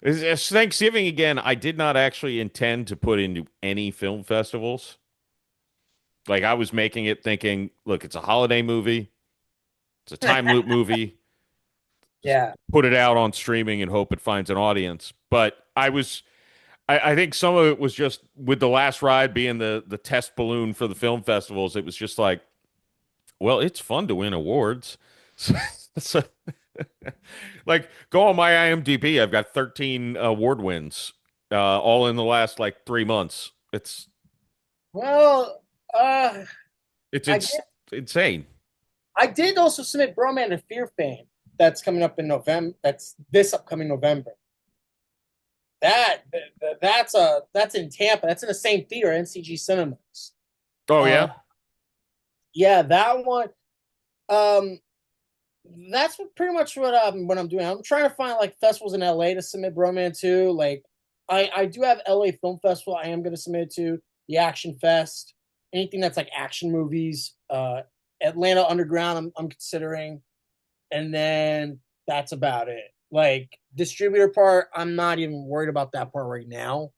It's Thanksgiving again. I did not actually intend to put into any film festivals. Like, I was making it thinking, look, it's a holiday movie. It's a time loop movie. Yeah. Put it out on streaming and hope it finds an audience. But I think some of it was just with the last ride being the test balloon for the film festivals. It was just like, well, it's fun to win awards. So, like, go on my IMDb. I've got 13 award wins, all in the last 3 months. It's insane. I did also submit Broman to Fear Fame. That's coming up in November. That's this upcoming November. That's in Tampa. That's in the same theater, NCG Cinemas. Oh yeah. Yeah, that one. That's pretty much what I'm doing. I'm trying to find festivals in LA to submit Broman to. I do have LA Film Festival. I am going to submit it to the Action Fest. Anything that's action movies. Atlanta Underground. I'm considering. And then that's about it. Distributor part, I'm not even worried about that part right now.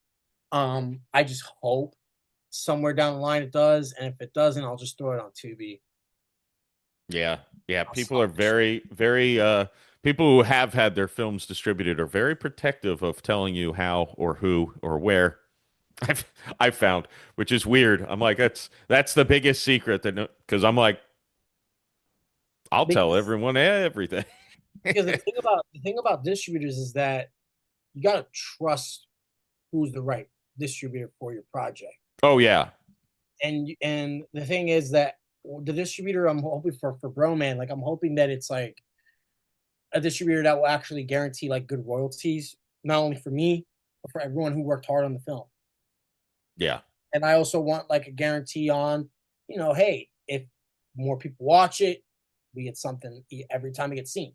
I just hope somewhere down the line it does, and if it doesn't, I'll just throw it on Tubi. Yeah. People are very, very people who have had their films distributed are very protective of telling you how or who or where. I've found, which is weird. I'm like, that's the biggest secret, because I'm like, I'll tell everyone everything. Because the thing about distributors is that you gotta trust who's the right distributor for your project. Oh yeah. And the thing is that the distributor I'm hoping for Broman, I'm hoping that it's a distributor that will actually guarantee good royalties, not only for me, but for everyone who worked hard on the film. Yeah. And I also want a guarantee on, hey, if more people watch it, we get something every time it gets seen.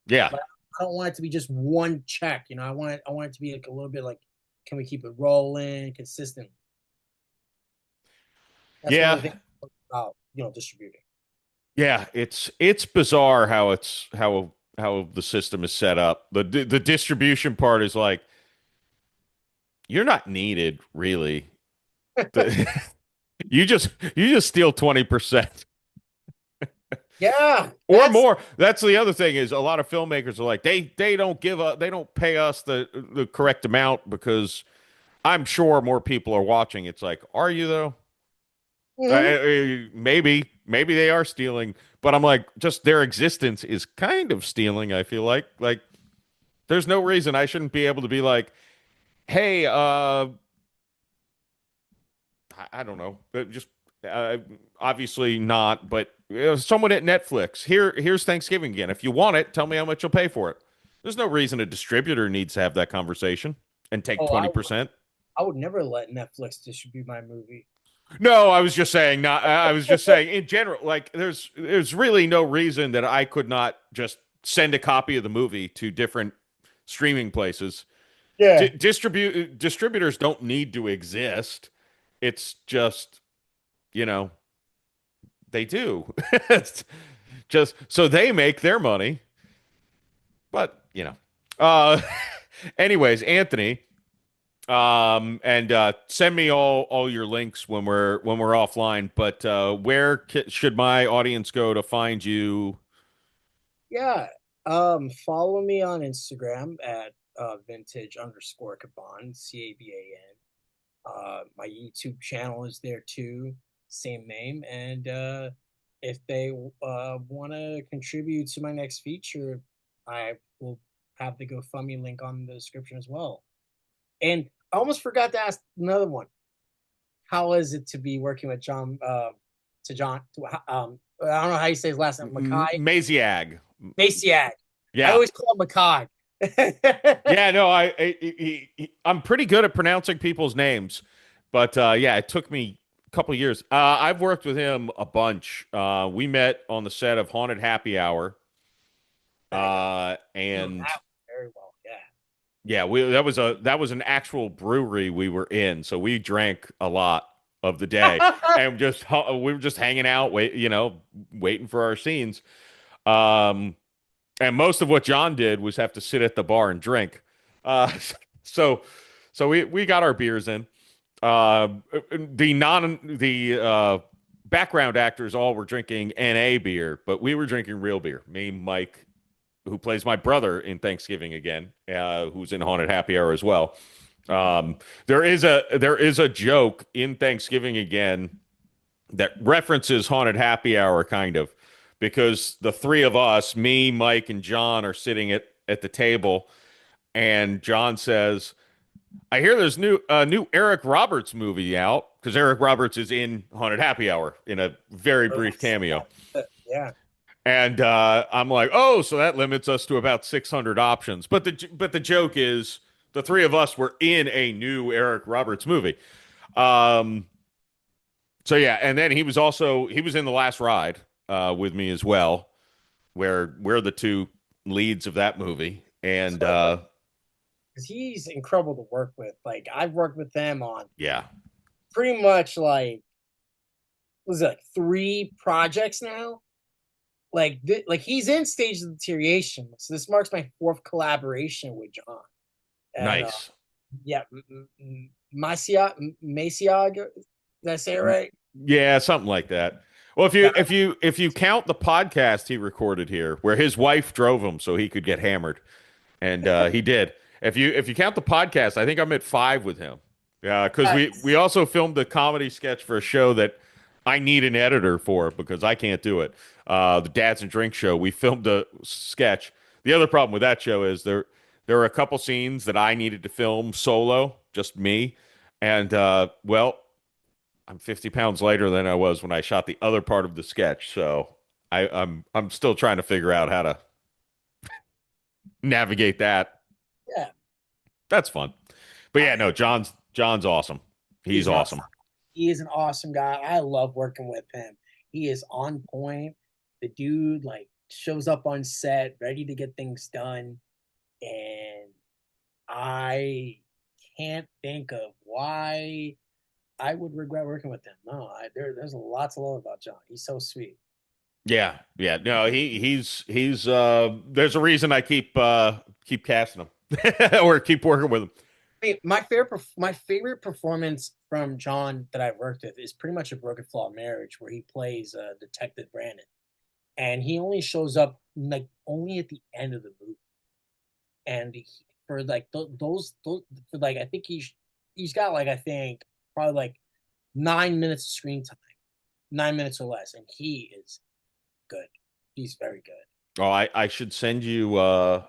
Yeah. But I don't want it to be just one check. I want it to be like a little bit like, can we keep it rolling, consistent? That's one of the things about distributing. Yeah, it's bizarre how the system is set up. The distribution part is like you're not needed really. You just steal 20%. Yeah, or more. That's the other thing is a lot of filmmakers are like they don't they don't pay us the correct amount because I'm sure more people are watching. It's like, are you though? Maybe they are stealing, but I'm like, just their existence is kind of stealing. I feel like there's no reason I shouldn't be able to be like, hey, I don't know, just obviously not, but someone at Netflix. Here's Thanksgiving again. If you want it, tell me how much you'll pay for it. There's no reason a distributor needs to have that conversation and take 20%. I would never let Netflix distribute my movie. No, I was just saying. Not. I was just saying in general. Like, there's really no reason that I could not just send a copy of the movie to different streaming places. Yeah, distributors don't need to exist. It's just, they do. It's just so they make their money. But anyways, Anthony. And send me all your links when we're offline. But where should my audience go to find you? Yeah, follow me on Instagram at vintage_Caban, Caban. My YouTube channel is there too, same name. And if they want to contribute to my next feature, I will have the GoFundMe link on the description as well. And I almost forgot to ask another one. How is it to be working with John? I don't know how you say his last name. Mackay. Maziag. Yeah. I always call him Mackay. Yeah, no, I'm pretty good at pronouncing people's names, but yeah, it took me a couple of years. I've worked with him a bunch. We met on the set of Haunted Happy Hour, and very well. Yeah, that was an actual brewery we were in, so we drank a lot of the day, and we were just hanging out, waiting for our scenes. And most of what John did was have to sit at the bar and drink. So we got our beers in. The background actors all were drinking NA beer, but we were drinking real beer. Me, Mike, who plays my brother in Thanksgiving again, who's in Haunted Happy Hour as well. There is a joke in Thanksgiving again that references Haunted Happy Hour kind of, because the three of us, me, Mike, and John, are sitting at the table, and John says, I hear there's new Eric Roberts movie out, because Eric Roberts is in Haunted Happy Hour in a very brief cameo. Yeah. And I'm like, oh, so that limits us to about 600 options. But the joke is the three of us were in a new Eric Roberts movie. So yeah, and then he was in The Last Ride with me as well, where we're the two leads of that movie. And because he's incredible to work with. Like, I've worked with him on pretty much like 3 projects now. Like he's in Stages of Deterioration, so this marks my 4th collaboration with John. And, nice. Yeah, Maciag, did I say it right? Yeah, something like that. Well, if you count the podcast he recorded here, where his wife drove him so he could get hammered, and he did. If you count the podcast, I think I'm at 5 with him. Yeah, because we also filmed a comedy sketch for a show that I need an editor for because I can't do it. The Dads and Drink Show. We filmed a sketch. The other problem with that show is there were a couple scenes that I needed to film solo, just me, and well, I'm 50 pounds lighter than I was when I shot the other part of the sketch. So I'm still trying to figure out how to navigate that. Yeah, that's fun. But yeah, no, John's awesome. He's awesome. He is an awesome guy. I love working with him. He is on point. the dude like shows up on set ready to get things done, and I can't think of why I would regret working with him. No, there's a lot to love about John. He's so sweet. Yeah, yeah. No, he's there's a reason I keep casting him or keep working with him. I mean, my favorite performance from John that I've worked with is pretty much a Broken Flawed Marriage, where he plays Detective Brandon, and he only shows up like only at the end of the movie, and for like those for like I think he's got like I think probably like 9 minutes of screen time, 9 minutes or less, and he is good. He's very good. Oh, I should send you a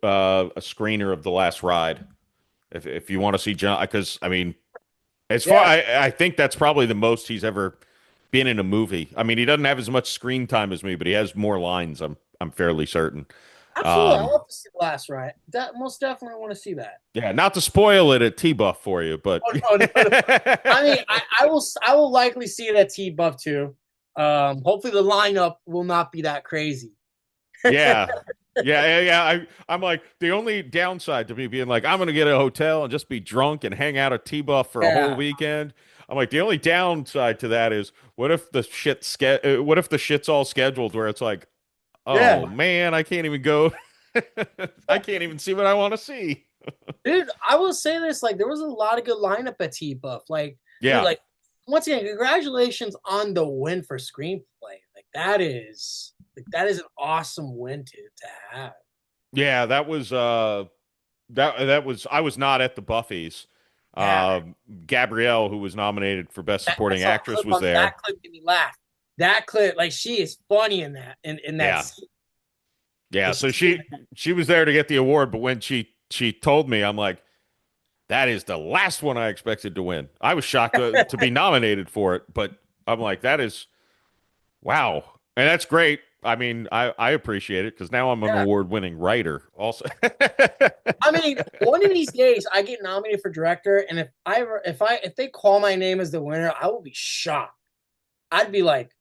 screener of The Last Ride if you want to see John, because I mean, as far I think that's probably the most he's ever been in a movie. I mean, he doesn't have as much screen time as me, but he has more lines. I'm fairly certain. Absolutely, I love to see The Last Ride. That most definitely want to see that. Yeah, not to spoil it at T-Buff for you, but no. I mean, I will likely see it at T-Buff too. Hopefully the lineup will not be that crazy. Yeah. I'm like, the only downside to me being like, I'm going to get a hotel and just be drunk and hang out at T-Buff for a whole weekend. I'm like, the only downside to that is what if the shit's all scheduled where it's like, oh man, I can't even go. I can't even see what I want to see. Dude, I will say this, like there was a lot of good lineup at T-Buff. Like, dude, like once again, congratulations on the win for screenplay. Like that is an awesome win to have. Yeah, that was that was I was not at the Buffies. Gabrielle, who was nominated for Best Supporting Actress, was there. That clip made me laugh. That clip, like she is funny in that scene. Yeah, so she was there to get the award, but when she told me, I'm like, that is the last one I expected to win. I was shocked to be nominated for it, but I'm like, that is wow. And that's great. I mean, I appreciate it because now I'm an award-winning writer also. I mean, one of these days I get nominated for director, and if they call my name as the winner, I will be shocked. I'd be like,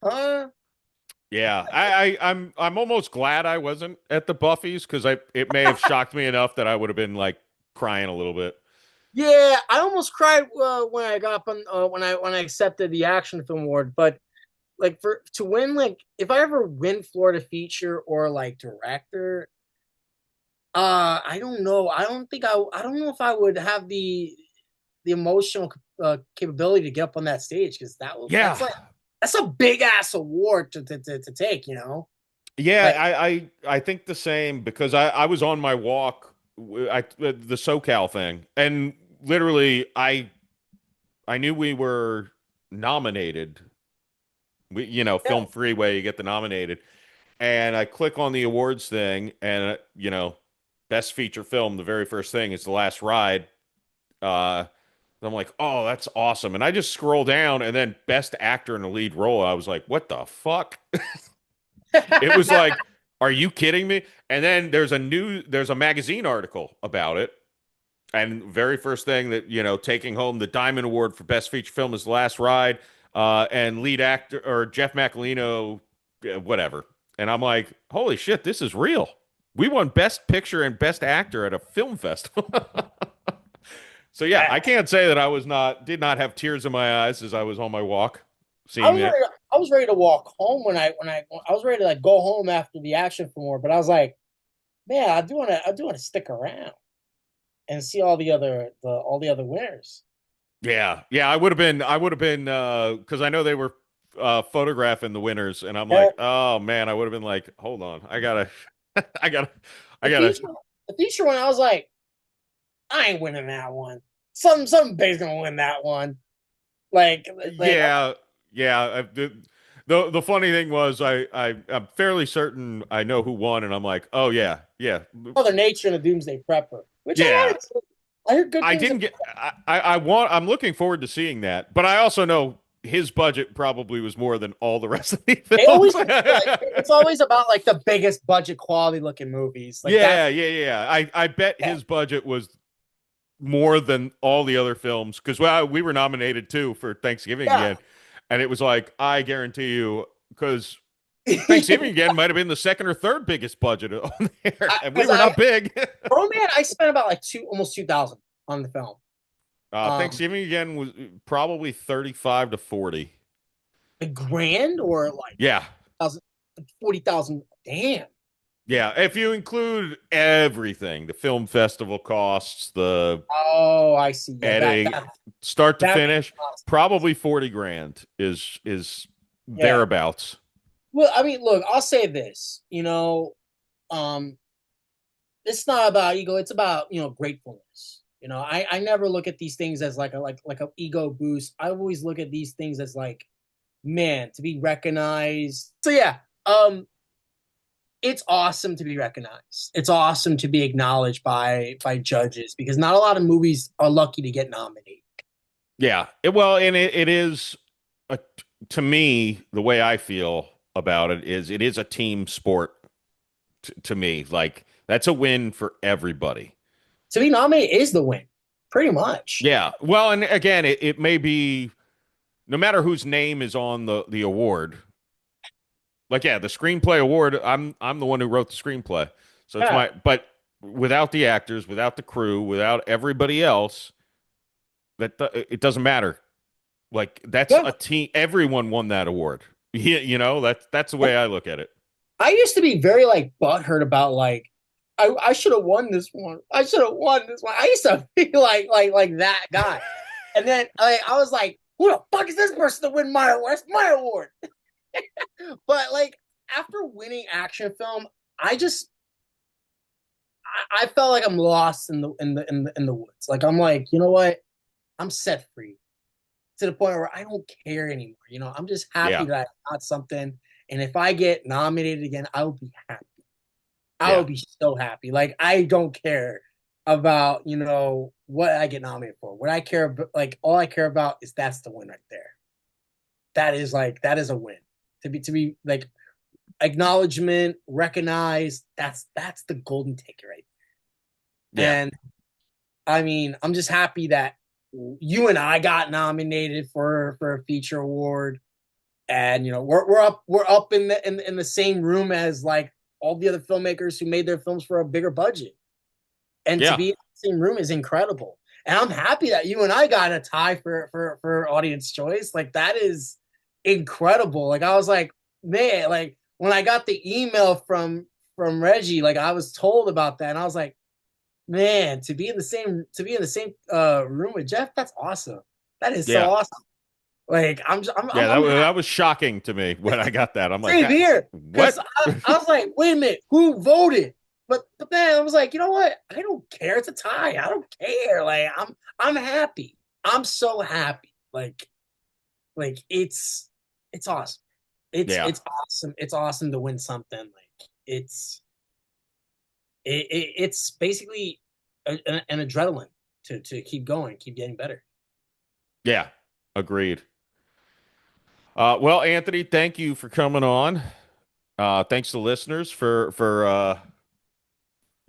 huh? Yeah, I'm almost glad I wasn't at the Buffies because it may have shocked me enough that I would have been like crying a little bit. Yeah, I almost cried when I got up on when I accepted the action film award, but like to win, like if I ever win Florida feature or like director, I don't know. I don't know if I would have the emotional capability to get up on that stage because that's a big ass award to take, you know. Yeah, I think the same because I was on my walk, the SoCal thing, and literally I knew we were nominated. Film Freeway, you get the nominated, and I click on the awards thing, and best feature film, the very first thing is The Last Ride. I'm like, oh, that's awesome, and I just scroll down, and then best actor in a lead role. I was like, what the fuck? It was like, are you kidding me? And then there's a magazine article about it, and very first thing that taking home the Diamond Award for best feature film is The Last Ride. And lead actor or Jeff Macolino, whatever. And I'm like, holy shit, this is real. We won Best Picture and Best Actor at a film festival. So yeah, I can't say that I did not have tears in my eyes as I was on my walk. I was ready to walk home when I was ready to like go home after the action film award, but I was like, man, I do want to stick around and see all the other winners. Yeah, I would have been because I know they were photographing the winners, and I'm like, oh man, I would have been like, hold on, I gotta. The feature one, I was like, I ain't winning that one. Some big's gonna win that one. Yeah. The funny thing was, I'm fairly certain I know who won, and I'm like, oh yeah. Mother Nature and the Doomsday Prepper, which I heard good. I'm looking forward to seeing that, but I also know his budget probably was more than all the rest of the films. It's always about like the biggest budget, quality looking movies. Like I bet his budget was more than all the other films because we were nominated too for Thanksgiving again, And it was like, I guarantee you, because Thanksgiving Again might have been the second or third biggest budget on there, and we were not big. Broman, I spent about like almost 2,000 on the film. Thanksgiving Again was probably 35 to 40. A grand or like yeah, 40,000. Damn. Yeah, if you include everything, the film festival costs, the I see. Yeah, editing, start to finish, probably 40 grand is thereabouts. Well, I mean, look, I'll say this, you know, it's not about ego, it's about, you know, gratefulness. You know, I never look at these things as like a ego boost. I always look at these things as like, man, to be recognized. So yeah, it's awesome to be recognized. It's awesome to be acknowledged by judges, because not a lot of movies are lucky to get nominated. Yeah. It is, to me, the way I feel about it is a team sport to me. Like, that's a win for everybody. To be nominated is the win, pretty much. Yeah. Well, and again, it may be, no matter whose name is on the award. Like, yeah, the screenplay award, I'm the one who wrote the screenplay. So it's but without the actors, without the crew, without everybody else, it doesn't matter. Like, that's a team. Everyone won that award. You know, that's the way I look at it. I used to be very like butthurt about like, I should have won this one. I should have won this one. I used to be like that guy. And then I was like, who the fuck is this person to win my award? It's my award. But like, after winning action film, I felt like I'm lost in the woods. Like, I'm like, you know what? I'm set free to the point where I don't care anymore. You know, I'm just happy that I got something. And if I get nominated again, I'll be happy. I'll be so happy. Like, I don't care about, you know, what I get nominated for. What I care about, like, all I care about is that's the win right there. That is a win. To be like, acknowledgement, recognized, that's the golden ticket right there. Yeah. And I mean, I'm just happy that you and I got nominated for a feature award, and you know, we're up in the same room as like all the other filmmakers who made their films for a bigger budget. And to be in the same room is incredible. And I'm happy that you and I got a tie for audience choice. Like, that is incredible. Like, I was like, man, like when I got the email from Reggie, like I was told about that, and I was like, man, to be in the same room with Jeff, that's awesome. That is so awesome. Like, that was shocking to me when I got that. I'm like, same here. What? I was like, wait a minute, who voted? But then I was like, you know what? I don't care. It's a tie. I don't care. Like, I'm happy. I'm so happy. Like it's awesome. It's awesome. It's awesome to win something. Like, it's basically an adrenaline to keep going, keep getting better. Yeah, agreed. Well, Anthony, thank you for coming on. Thanks to listeners for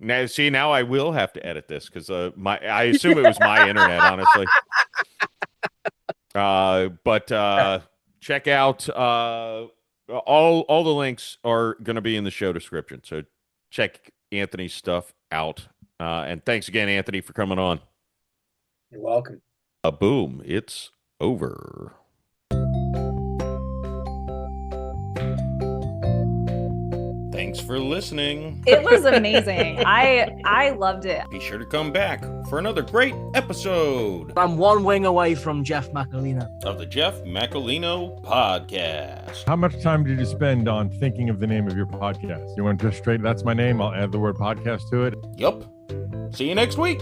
now I will have to edit this because I assume it was my internet, honestly. But check out all the links are going to be in the show description. So check Anthony's stuff out. And thanks again, Anthony, for coming on. You're welcome. Boom. It's over. Thanks for listening. It was amazing. I loved it. Be sure to come back for another great episode. I'm one wing away from Jeff Macolino of the Jeff Macolino Podcast. How much time did you spend on thinking of the name of your podcast? You went just straight, that's my name, I'll add the word podcast to it? Yup. See you next week.